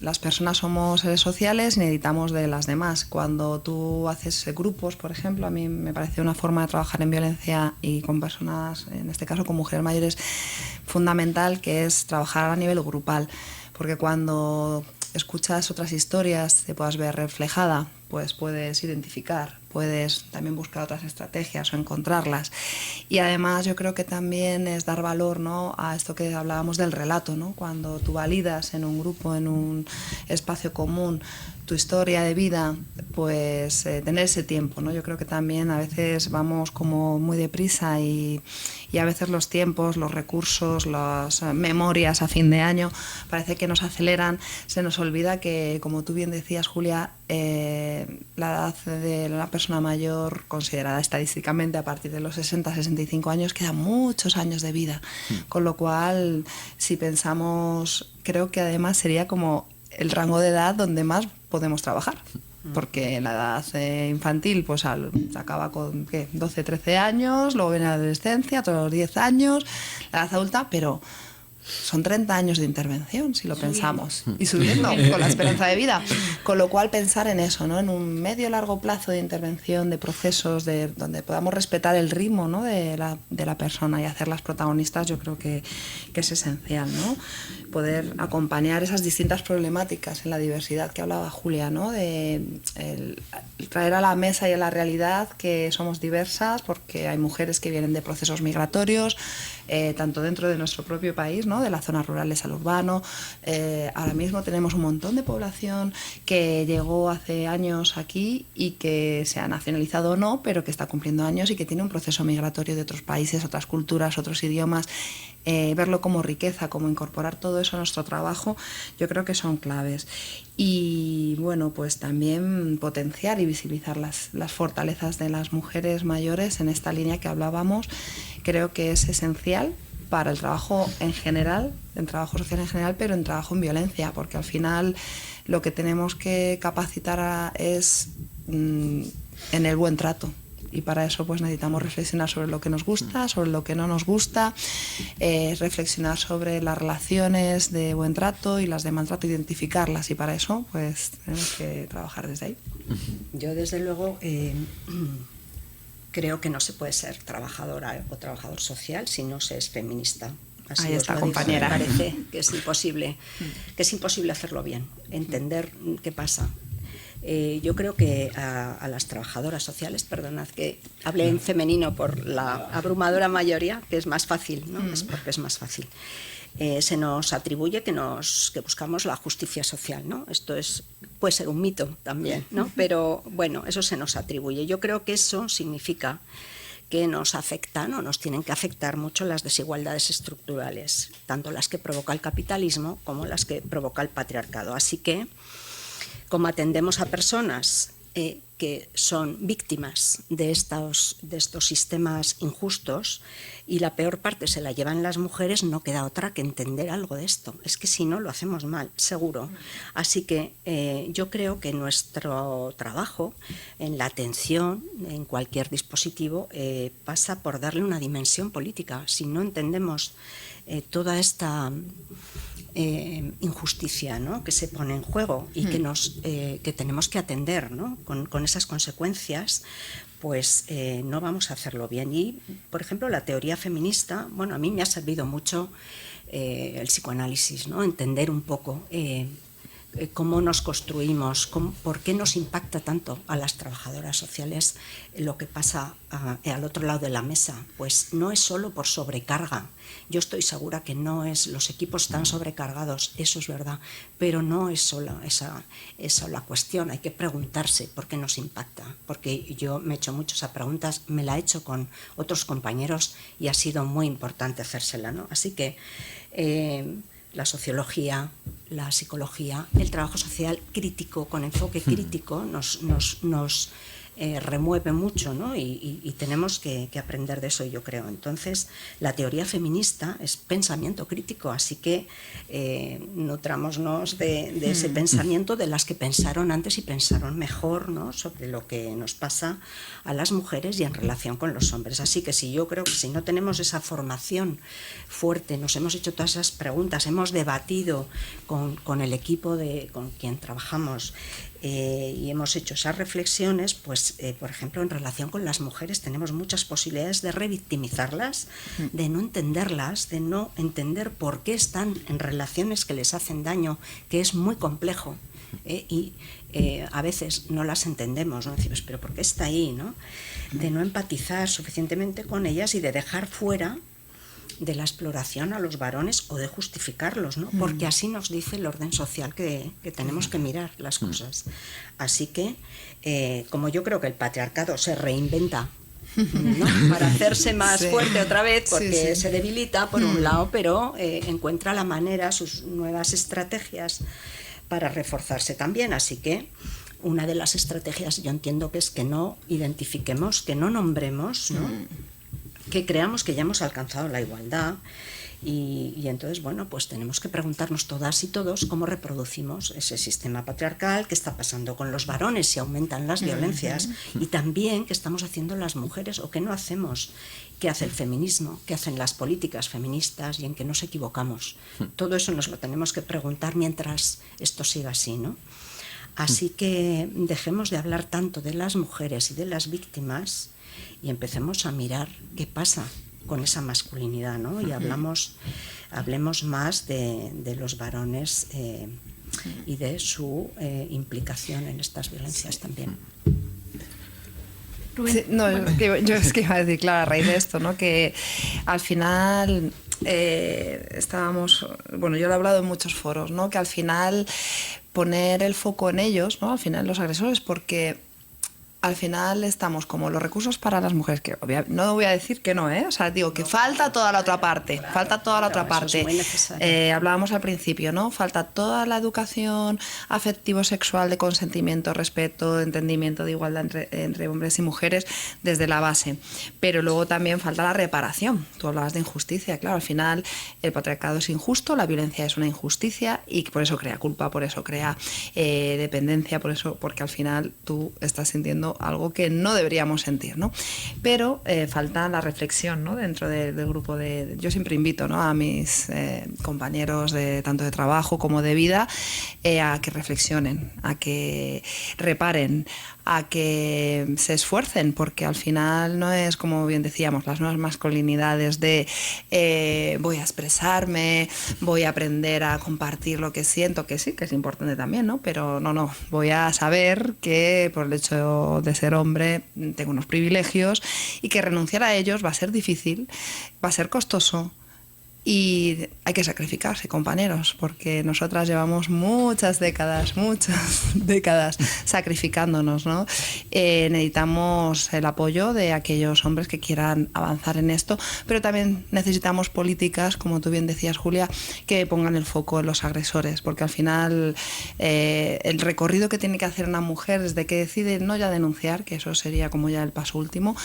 las personas somos seres sociales y necesitamos de las demás. Cuando tú haces grupos, por ejemplo, a mí me parece una forma de trabajar en violencia y con personas, en este caso con mujeres mayores, fundamental, que es trabajar a nivel grupal, porque cuando escuchas otras historias, te puedas ver reflejada, pues puedes identificar, puedes también buscar otras estrategias o encontrarlas. Y además yo creo que también es dar valor, ¿no?, a esto que hablábamos del relato, ¿no? Cuando tú validas en un grupo, en un espacio común, tu historia de vida, pues tener ese tiempo, ¿no? Yo creo que también a veces vamos como muy deprisa y a veces los tiempos, los recursos, las memorias a fin de año parece que nos aceleran. Se nos olvida que, como tú bien decías, Julia, la edad de la persona mayor considerada estadísticamente a partir de los 60-65 años quedan muchos años de vida, con lo cual si pensamos, creo que además sería como el rango de edad donde más podemos trabajar, porque la edad infantil pues se acaba con ¿qué? 12-13 años, luego viene la adolescencia, otros 10 años, la edad adulta, pero son 30 años de intervención, si lo pensamos, y subiendo con la esperanza de vida. Con lo cual pensar en eso, ¿no?, en un medio largo plazo de intervención, de procesos donde podamos respetar el ritmo, ¿no?, de la persona y hacerlas protagonistas, yo creo que es esencial, ¿no? Poder acompañar esas distintas problemáticas en la diversidad que hablaba Julia, ¿no?, de traer a la mesa y a la realidad que somos diversas, porque hay mujeres que vienen de procesos migratorios, tanto dentro de nuestro propio país, ¿no?, de las zonas rurales al urbano. Ahora mismo tenemos un montón de población que llegó hace años aquí y que se ha nacionalizado o no, pero que está cumpliendo años y que tiene un proceso migratorio de otros países, otras culturas, otros idiomas. Verlo como riqueza, como incorporar todo eso a nuestro trabajo, yo creo que son claves. Y bueno, pues también potenciar y visibilizar las fortalezas de las mujeres mayores en esta línea que hablábamos, creo que es esencial para el trabajo en general, en trabajo social en general, pero en trabajo en violencia, porque al final lo que tenemos que capacitar es en el buen trato. Y para eso pues necesitamos reflexionar sobre lo que nos gusta, sobre lo que no nos gusta, reflexionar sobre las relaciones de buen trato y las de maltrato, identificarlas, y para eso pues tenemos que trabajar desde ahí. Yo desde luego creo que no se puede ser trabajadora o trabajador social si no se es feminista. Así ahí está, compañera. Me parece que es imposible hacerlo bien, entender qué pasa. Yo creo que a las trabajadoras sociales, perdonad que hable en femenino por la abrumadora mayoría, que es más fácil, ¿no? Es porque es más fácil. Se nos atribuye que buscamos la justicia social, ¿no? Esto puede ser un mito también, ¿no? Pero bueno, eso se nos atribuye. Yo creo que eso significa que nos afectan o nos tienen que afectar mucho las desigualdades estructurales, tanto las que provoca el capitalismo como las que provoca el patriarcado. Así que, como atendemos a personas que son víctimas de estos sistemas injustos y la peor parte se la llevan las mujeres, no queda otra que entender algo de esto. Es que si no lo hacemos mal, seguro. Así que yo creo que nuestro trabajo en la atención, en cualquier dispositivo, pasa por darle una dimensión política. Si no entendemos toda esta injusticia, ¿no?, que se pone en juego y que tenemos que atender, ¿no?, con esas consecuencias, pues no vamos a hacerlo bien. Y, por ejemplo, la teoría feminista, bueno, a mí me ha servido mucho el psicoanálisis, ¿no?, entender un poco cómo nos construimos, por qué nos impacta tanto a las trabajadoras sociales lo que pasa al otro lado de la mesa. Pues no es solo por sobrecarga. Yo estoy segura que no es, los equipos están sobrecargados, eso es verdad, pero no es solo esa la cuestión. Hay que preguntarse por qué nos impacta, porque yo me he hecho mucho esa pregunta, me la he hecho con otros compañeros y ha sido muy importante hacérsela, ¿no? Así que la sociología, la psicología, el trabajo social crítico, con enfoque crítico, nos remueve mucho, ¿no? Y tenemos que aprender de eso, yo creo. Entonces, la teoría feminista es pensamiento crítico, así que nutrámonos de ese pensamiento de las que pensaron antes y pensaron mejor, ¿no? Sobre lo que nos pasa a las mujeres y en relación con los hombres. Así que yo creo que si no tenemos esa formación fuerte, nos hemos hecho todas esas preguntas, hemos debatido con el equipo con quien trabajamos, y hemos hecho esas reflexiones, pues por ejemplo en relación con las mujeres tenemos muchas posibilidades de revictimizarlas, de no entenderlas, de no entender por qué están en relaciones que les hacen daño, que es muy complejo, y a veces no las entendemos, ¿no? Decimos, pero ¿por qué está ahí, no? De no empatizar suficientemente con ellas y de dejar fuera de la exploración a los varones o de justificarlos, ¿no? Porque así nos dice el orden social que tenemos que mirar las cosas. Así que, como yo creo que el patriarcado se reinventa, ¿no? Para hacerse más fuerte otra vez, porque se debilita por un lado, pero encuentra la manera, sus nuevas estrategias para reforzarse también. Así que una de las estrategias yo entiendo que es que no identifiquemos, que no nombremos, ¿no? Que creamos que ya hemos alcanzado la igualdad y entonces, bueno, pues tenemos que preguntarnos todas y todos cómo reproducimos ese sistema patriarcal, qué está pasando con los varones si aumentan las violencias y también qué estamos haciendo las mujeres o qué no hacemos, qué hace el feminismo, qué hacen las políticas feministas y en qué nos equivocamos. Todo eso nos lo tenemos que preguntar mientras esto siga así, ¿no? Así que dejemos de hablar tanto de las mujeres y de las víctimas y empecemos a mirar qué pasa con esa masculinidad, ¿no? Y hablemos más de los varones y de su implicación en estas violencias también. Sí, no, yo es que iba a decir, claro, a raíz de esto, ¿no? Que al final estábamos, bueno, yo lo he hablado en muchos foros, ¿no? Que al final poner el foco en ellos, ¿no? Al final los agresores, porque al final estamos como los recursos para las mujeres, que no voy a decir que no, o sea, digo que falta toda la otra parte, hablábamos al principio, ¿no? Falta toda la educación afectivo-sexual de consentimiento, respeto, entendimiento de igualdad entre hombres y mujeres desde la base, pero luego también falta la reparación. Tú hablabas de injusticia, claro, al final el patriarcado es injusto, la violencia es una injusticia y por eso crea culpa, por eso crea dependencia, porque al final tú estás sintiendo algo que no deberíamos sentir, ¿no? Pero falta la reflexión, ¿no? Dentro del grupo yo siempre invito, ¿no? A mis compañeros tanto de trabajo como de vida a que reflexionen, a que reparen, a que se esfuercen, porque al final no es, como bien decíamos, las nuevas masculinidades de voy a expresarme, voy a aprender a compartir lo que siento, que sí, que es importante también, ¿no? Pero no, voy a saber que por el hecho de ser hombre tengo unos privilegios y que renunciar a ellos va a ser difícil, va a ser costoso. Y hay que sacrificarse, compañeros, porque nosotras llevamos muchas décadas sacrificándonos, ¿no? Necesitamos el apoyo de aquellos hombres que quieran avanzar en esto, pero también necesitamos políticas, como tú bien decías, Julia, que pongan el foco en los agresores, porque al final el recorrido que tiene que hacer una mujer desde que decide no ya denunciar, que eso sería como ya el paso último,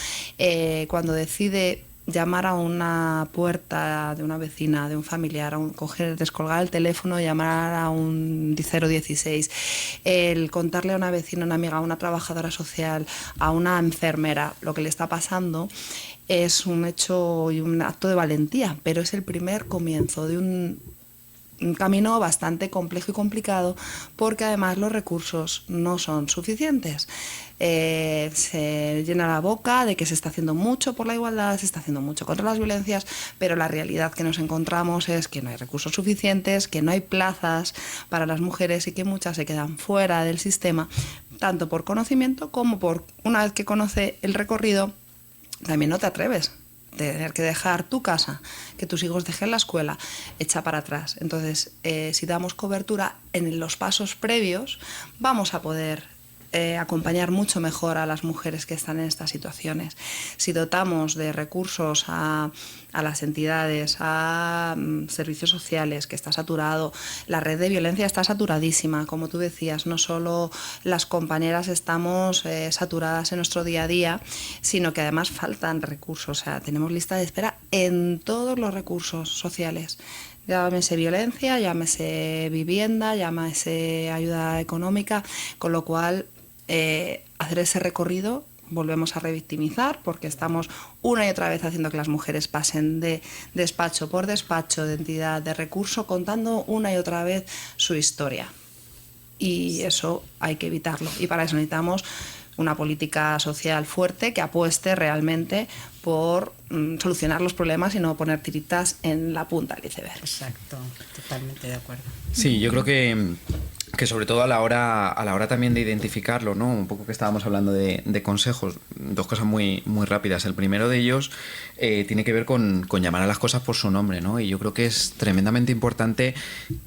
cuando decide llamar a una puerta de una vecina, de un familiar, descolgar el teléfono, llamar a un 016, el contarle a una vecina, a una amiga, a una trabajadora social, a una enfermera lo que le está pasando, es un hecho y un acto de valentía, pero es el primer comienzo de un camino bastante complejo y complicado, porque además los recursos no son suficientes. Se llena la boca de que se está haciendo mucho por la igualdad, se está haciendo mucho contra las violencias, pero la realidad que nos encontramos es que no hay recursos suficientes, que no hay plazas para las mujeres y que muchas se quedan fuera del sistema, tanto por conocimiento como por, una vez que conoce el recorrido, también no te atreves. Tener que dejar tu casa, que tus hijos dejen la escuela, echa para atrás. Entonces, si damos cobertura en los pasos previos, vamos a poder acompañar mucho mejor a las mujeres que están en estas situaciones. Si dotamos de recursos a las entidades, a servicios sociales, que está saturado, la red de violencia está saturadísima, como tú decías, no solo las compañeras estamos saturadas en nuestro día a día, sino que además faltan recursos, o sea, tenemos lista de espera en todos los recursos sociales. Llámese violencia, llámese vivienda, llámese ayuda económica, con lo cual hacer ese recorrido volvemos a revictimizar porque estamos una y otra vez haciendo que las mujeres pasen de despacho por despacho, de entidad, de recurso, contando una y otra vez su historia. Y eso hay que evitarlo. Y para eso necesitamos una política social fuerte que apueste realmente por solucionar los problemas y no poner tiritas en la punta del iceberg. Exacto, totalmente de acuerdo. Sí, yo creo que sobre todo a la hora también de identificarlo, ¿no? Un poco que estábamos hablando de consejos, dos cosas muy, muy rápidas. El primero de ellos tiene que ver con llamar a las cosas por su nombre, ¿no? Y yo creo que es tremendamente importante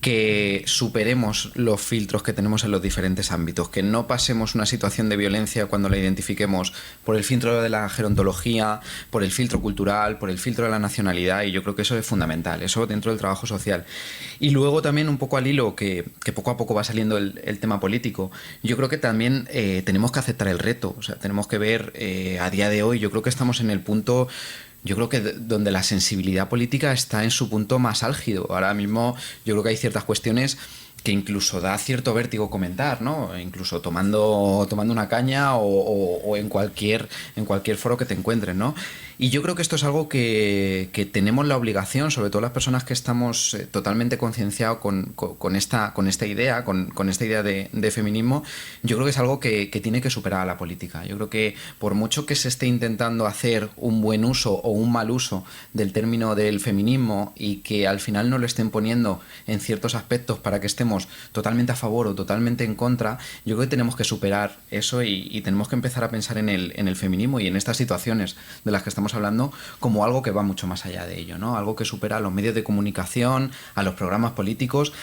que superemos los filtros que tenemos en los diferentes ámbitos, que no pasemos una situación de violencia cuando la identifiquemos por el filtro de la gerontología, por el filtro cultural, por el filtro de la nacionalidad, y yo creo que eso es fundamental, eso dentro del trabajo social. Y luego también un poco al hilo que poco a poco va saliendo el tema político, yo creo que también tenemos que aceptar el reto, o sea, tenemos que ver a día de hoy, yo creo que estamos en el punto, yo creo que donde la sensibilidad política está en su punto más álgido. Ahora mismo yo creo que hay ciertas cuestiones que incluso da cierto vértigo comentar, ¿no? Incluso tomando una caña o en cualquier foro que te encuentres, ¿no? Y yo creo que esto es algo que tenemos la obligación, sobre todo las personas que estamos totalmente concienciados con esta idea de feminismo, yo creo que es algo que tiene que superar a la política. Yo creo que por mucho que se esté intentando hacer un buen uso o un mal uso del término del feminismo y que al final no lo estén poniendo en ciertos aspectos para que estemos totalmente a favor o totalmente en contra, yo creo que tenemos que superar eso y tenemos que empezar a pensar en el feminismo y en estas situaciones de las que estamos hablando como algo que va mucho más allá de ello, ¿no? Algo que supera a los medios de comunicación, a los programas políticos,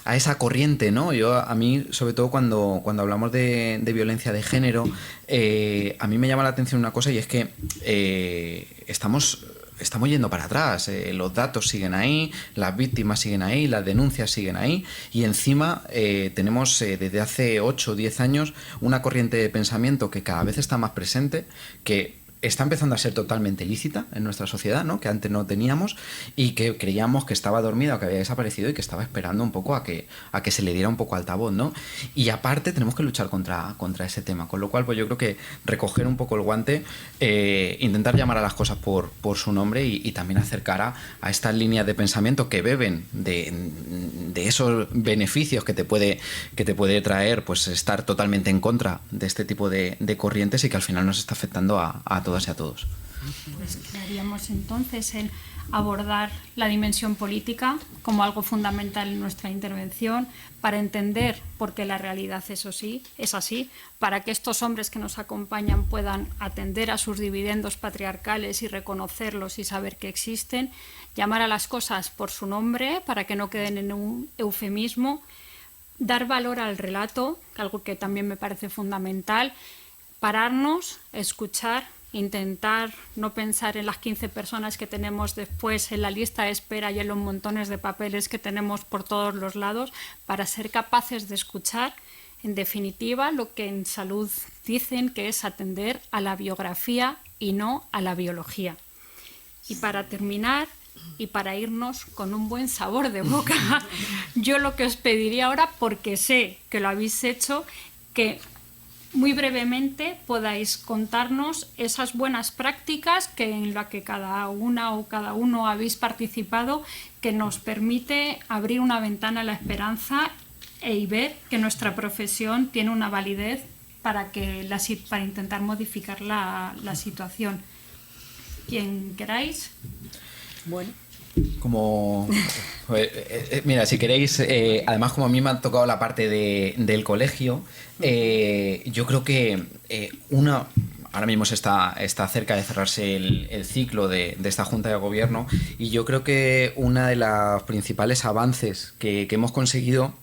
a esa corriente, ¿no? A mí, sobre todo cuando hablamos de violencia de género, a mí me llama la atención una cosa, y es que estamos yendo para atrás, los datos siguen ahí, las víctimas siguen ahí, las denuncias siguen ahí, y encima tenemos desde hace 8 o 10 años una corriente de pensamiento que cada vez está más presente, que está empezando a ser totalmente lícita en nuestra sociedad, ¿no? Que antes no teníamos y que creíamos que estaba dormida o que había desaparecido y que estaba esperando un poco a que se le diera un poco altavoz, ¿no? Y aparte tenemos que luchar contra ese tema, con lo cual pues yo creo que recoger un poco el guante, intentar llamar a las cosas por su nombre y también acercar a estas líneas de pensamiento que beben de esos beneficios que te puede traer pues estar totalmente en contra de este tipo de corrientes y que al final nos está afectando a todas y a todos. Pues, ¿qué haríamos entonces en abordar la dimensión política como algo fundamental en nuestra intervención para entender por qué la realidad es así, para que estos hombres que nos acompañan puedan atender a sus dividendos patriarcales y reconocerlos y saber que existen, llamar a las cosas por su nombre para que no queden en un eufemismo, dar valor al relato, algo que también me parece fundamental, pararnos, escuchar, intentar no pensar en las 15 personas que tenemos después en la lista de espera y en los montones de papeles que tenemos por todos los lados, para ser capaces de escuchar, en definitiva, lo que en salud dicen que es atender a la biografía y no a la biología. Y para terminar, y para irnos con un buen sabor de boca, yo lo que os pediría ahora, porque sé que lo habéis hecho, que muy brevemente podáis contarnos esas buenas prácticas en las que cada una o cada uno habéis participado, que nos permite abrir una ventana a la esperanza y ver que nuestra profesión tiene una validez para intentar modificar la situación. Quien queráis. Bueno. Mira, si queréis, además como a mí me ha tocado la parte del colegio, yo creo que ahora mismo se está cerca de cerrarse el ciclo de esta Junta de Gobierno, y yo creo que uno de los principales avances que hemos conseguido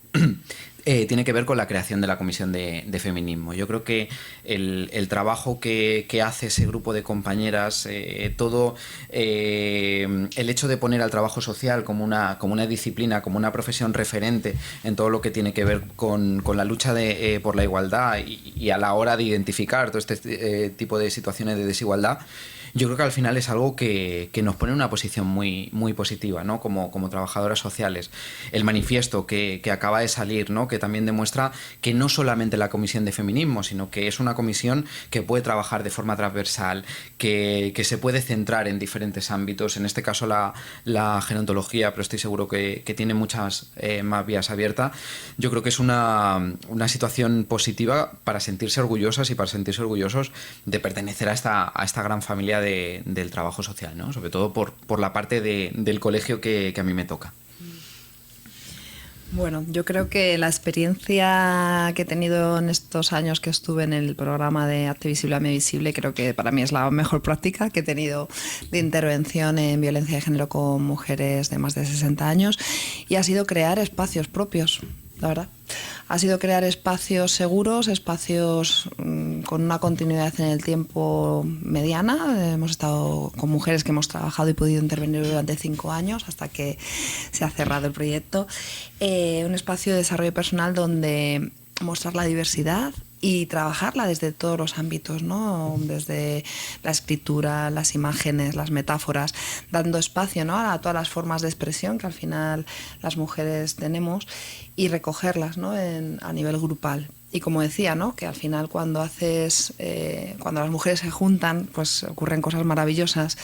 tiene que ver con la creación de la Comisión de Feminismo. Yo creo que el trabajo que hace ese grupo de compañeras, todo el hecho de poner al trabajo social como una disciplina, como una profesión referente en todo lo que tiene que ver con la lucha por la igualdad y a la hora de identificar todo este tipo de situaciones de desigualdad, yo creo que al final es algo que nos pone en una posición muy, muy positiva, ¿no? Como trabajadoras sociales. El manifiesto que acaba de salir, ¿no? Que también demuestra que no solamente la Comisión de Feminismo, sino que es una comisión que puede trabajar de forma transversal, que se puede centrar en diferentes ámbitos, en este caso la gerontología, pero estoy seguro que tiene muchas más vías abiertas. Yo creo que es una situación positiva para sentirse orgullosas y para sentirse orgullosos de pertenecer a esta gran familia del trabajo social, ¿no? Sobre todo por la parte del colegio que a mí me toca. Bueno, yo creo que la experiencia que he tenido en estos años que estuve en el programa de Hazte Visible, Hazme Visible, creo que para mí es la mejor práctica que he tenido de intervención en violencia de género con mujeres de más de 60 años, y ha sido crear espacios propios, la verdad. Ha sido crear espacios seguros, espacios con una continuidad en el tiempo mediana. Hemos estado con mujeres que hemos trabajado y podido intervenir durante 5 años hasta que se ha cerrado el proyecto. Un espacio de desarrollo personal donde mostrar la diversidad y trabajarla desde todos los ámbitos, ¿no? Desde la escritura, las imágenes, las metáforas, dando espacio, ¿no? A todas las formas de expresión que al final las mujeres tenemos, y recogerlas, ¿no? A nivel grupal. Y como decía, ¿no? Que al final cuando las mujeres se juntan, pues ocurren cosas maravillosas,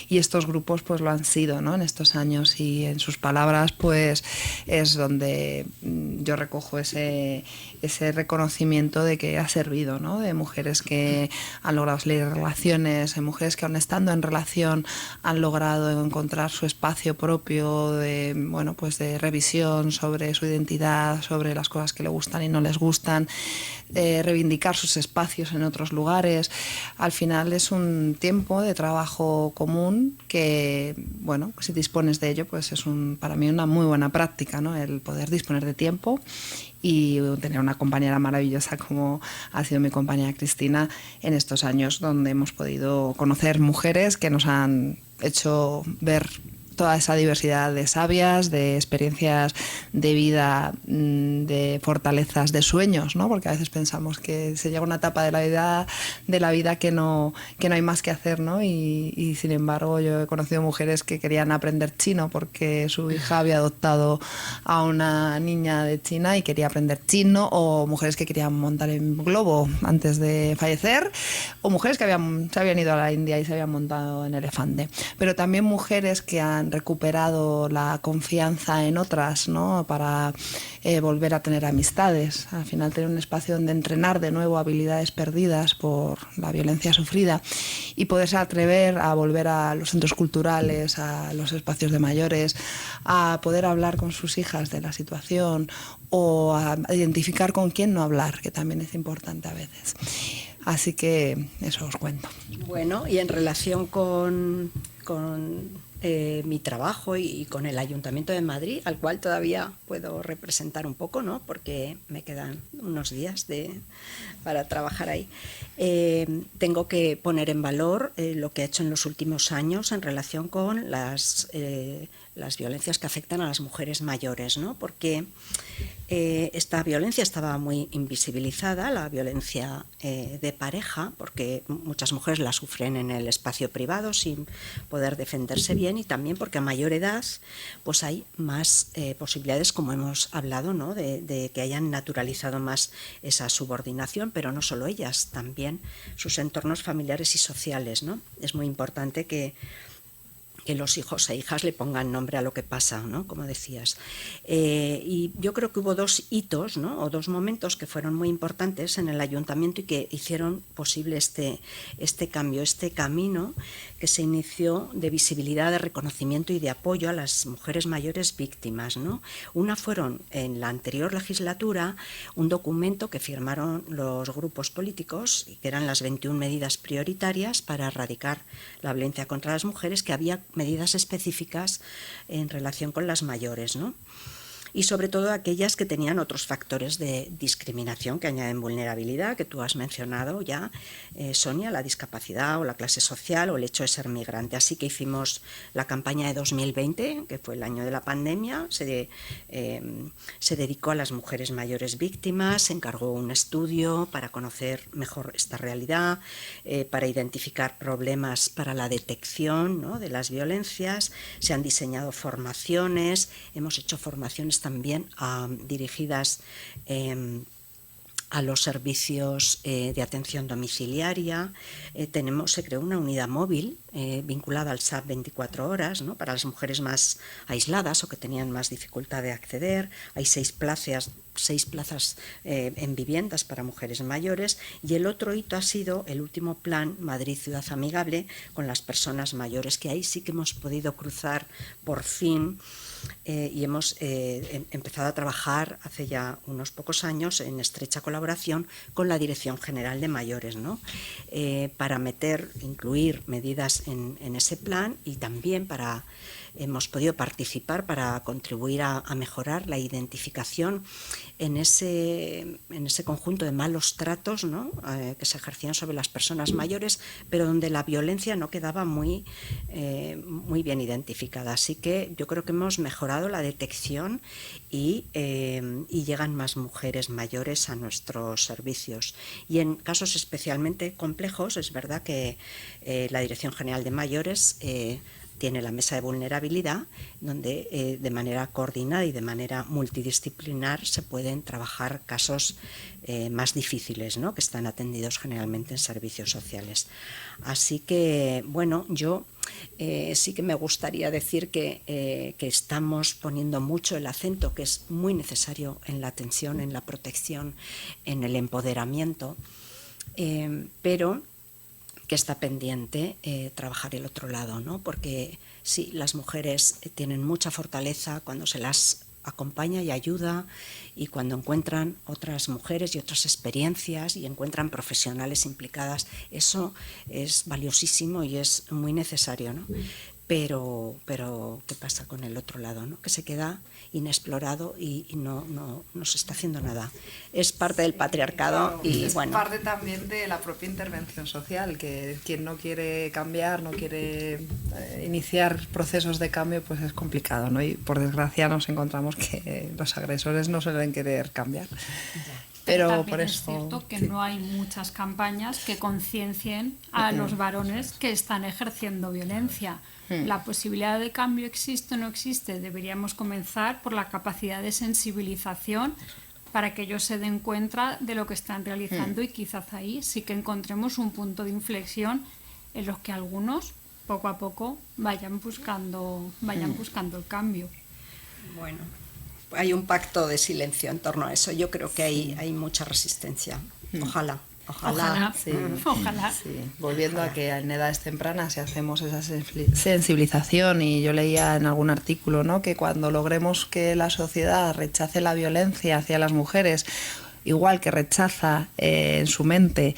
y estos grupos pues lo han sido, ¿no? En estos años, y en sus palabras pues es donde yo recojo ese reconocimiento de que ha servido, ¿no? De mujeres que han logrado salir de relaciones, de mujeres que aun estando en relación han logrado encontrar su espacio propio de revisión sobre su identidad, sobre las cosas que le gustan y no les gustan, reivindicar sus espacios en otros lugares. Al final es un tiempo de trabajo común que, bueno, si dispones de ello, pues es para mí una muy buena práctica, ¿no? El poder disponer de tiempo y tener una compañera maravillosa como ha sido mi compañera Cristina en estos años, donde hemos podido conocer mujeres que nos han hecho ver toda esa diversidad de sabias, de experiencias de vida, de fortalezas, de sueños, ¿no? Porque a veces pensamos que se llega a una etapa de la vida que no hay más que hacer, ¿no? Y sin embargo yo he conocido mujeres que querían aprender chino porque su hija había adoptado a una niña de China y quería aprender chino, o mujeres que querían montar en globo antes de fallecer, o mujeres que se habían ido a la India y se habían montado en elefante, pero también mujeres que han recuperado la confianza en otras, ¿no? Para volver a tener amistades, al final tener un espacio donde entrenar de nuevo habilidades perdidas por la violencia sufrida, y poderse atrever a volver a los centros culturales, a los espacios de mayores, a poder hablar con sus hijas de la situación, o a identificar con quién no hablar, que también es importante a veces. Así que eso os cuento. Bueno, y en relación con mi trabajo y con el Ayuntamiento de Madrid, al cual todavía puedo representar un poco, ¿no? Porque me quedan unos días para trabajar ahí. Tengo que poner en valor lo que he hecho en los últimos años en relación con las violencias que afectan a las mujeres mayores, ¿no? Porque esta violencia estaba muy invisibilizada, la violencia de pareja, porque muchas mujeres la sufren en el espacio privado sin poder defenderse bien, y también porque a mayor edad pues hay más posibilidades, como hemos hablado, ¿no? de que hayan naturalizado más esa subordinación, pero no solo ellas, también sus entornos familiares y sociales, ¿no? Es muy importante que que los hijos e hijas le pongan nombre a lo que pasa, ¿no? Como decías. Y yo creo que hubo 2 hitos, ¿no? O 2 momentos que fueron muy importantes en el ayuntamiento y que hicieron posible este cambio, este camino que se inició de visibilidad, de reconocimiento y de apoyo a las mujeres mayores víctimas, ¿no? Una fueron en la anterior legislatura un documento que firmaron los grupos políticos, que eran las 21 medidas prioritarias para erradicar la violencia contra las mujeres, que había medidas específicas en relación con las mayores, ¿no? Y sobre todo aquellas que tenían otros factores de discriminación que añaden vulnerabilidad, que tú has mencionado ya, Sonia, la discapacidad o la clase social o el hecho de ser migrante. Así que hicimos la campaña de 2020, que fue el año de la pandemia, se dedicó a las mujeres mayores víctimas, se encargó un estudio para conocer mejor esta realidad, para identificar problemas para la detección, ¿no?, de las violencias. Se han diseñado formaciones, hemos hecho formaciones también dirigidas a los servicios de atención domiciliaria. Se creó una unidad móvil vinculada al SAP 24 horas, ¿no?, para las mujeres más aisladas o que tenían más dificultad de acceder. Hay 6 plazas en viviendas para mujeres mayores, y el otro hito ha sido el último plan Madrid Ciudad Amigable con las personas mayores, que ahí sí que hemos podido cruzar por fin. Y hemos empezado a trabajar hace ya unos pocos años en estrecha colaboración con la Dirección General de Mayores, ¿no?, para incluir medidas en ese plan, y también hemos podido participar para contribuir a mejorar la identificación en ese conjunto de malos tratos, ¿no?, que se ejercían sobre las personas mayores, pero donde la violencia no quedaba muy bien identificada. Así que yo creo que hemos mejorado la detección y llegan más mujeres mayores a nuestros servicios. Y en casos especialmente complejos, es verdad que la Dirección General de Mayores tiene la mesa de vulnerabilidad, donde de manera coordinada y de manera multidisciplinar se pueden trabajar casos más difíciles, ¿no?, que están atendidos generalmente en servicios sociales. Así que, bueno, yo sí que me gustaría decir que estamos poniendo mucho el acento, que es muy necesario, en la atención, en la protección, en el empoderamiento, pero que está pendiente trabajar el otro lado, ¿no? Porque sí, las mujeres tienen mucha fortaleza cuando se las acompaña y ayuda, y cuando encuentran otras mujeres y otras experiencias y encuentran profesionales implicadas. Eso es valiosísimo y es muy necesario, ¿no? Pero ¿qué pasa con el otro lado, ¿no?, que se queda inexplorado y no se está haciendo nada? Es parte del patriarcado, y es bueno, parte también de la propia intervención social, que quien no quiere cambiar, no quiere iniciar procesos de cambio, pues es complicado, ¿no? Y por desgracia nos encontramos que los agresores no suelen querer cambiar. Pero también por es eso, cierto que sí, no hay muchas campañas que conciencien a los varones que están ejerciendo violencia. La posibilidad de cambio existe o no existe. Deberíamos comenzar por la capacidad de sensibilización para que ellos se den cuenta de lo que están realizando, y quizás ahí sí que encontremos un punto de inflexión en los que algunos poco a poco vayan buscando el cambio. bueno, hay un pacto de silencio en torno a eso. Yo creo que hay mucha resistencia. Ojalá. sí, Ojalá. sí. Volviendo a que en edades tempranas, si hacemos esa sensibilización, y yo leía en algún artículo, ¿no?, que cuando logremos que la sociedad rechace la violencia hacia las mujeres, igual que rechaza en su mente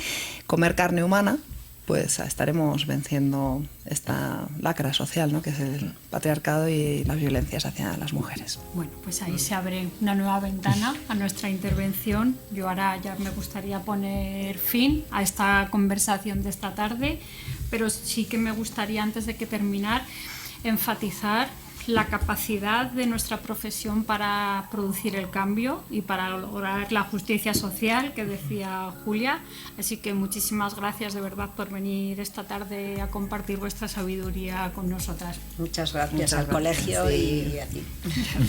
comer carne humana, pues estaremos venciendo esta lacra social, ¿no?, que es el patriarcado y las violencias hacia las mujeres. Bueno, pues ahí se abre una nueva ventana a nuestra intervención. Yo ahora ya me gustaría poner fin a esta conversación de esta tarde, pero sí que me gustaría, antes de que terminar, enfatizar la capacidad de nuestra profesión para producir el cambio y para lograr la justicia social que decía Julia. Así que muchísimas gracias de verdad por venir esta tarde a compartir vuestra sabiduría con nosotras. Muchas gracias al colegio, sí, y a ti.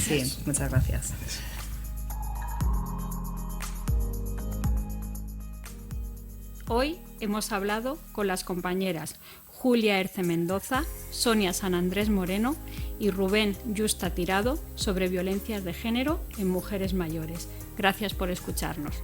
Sí, muchas gracias. Hoy hemos hablado con las compañeras Julia Erce Mendoza, Sonia San Andrés Moreno y Rubén Yusta Tirado sobre violencias de género en mujeres mayores. Gracias por escucharnos.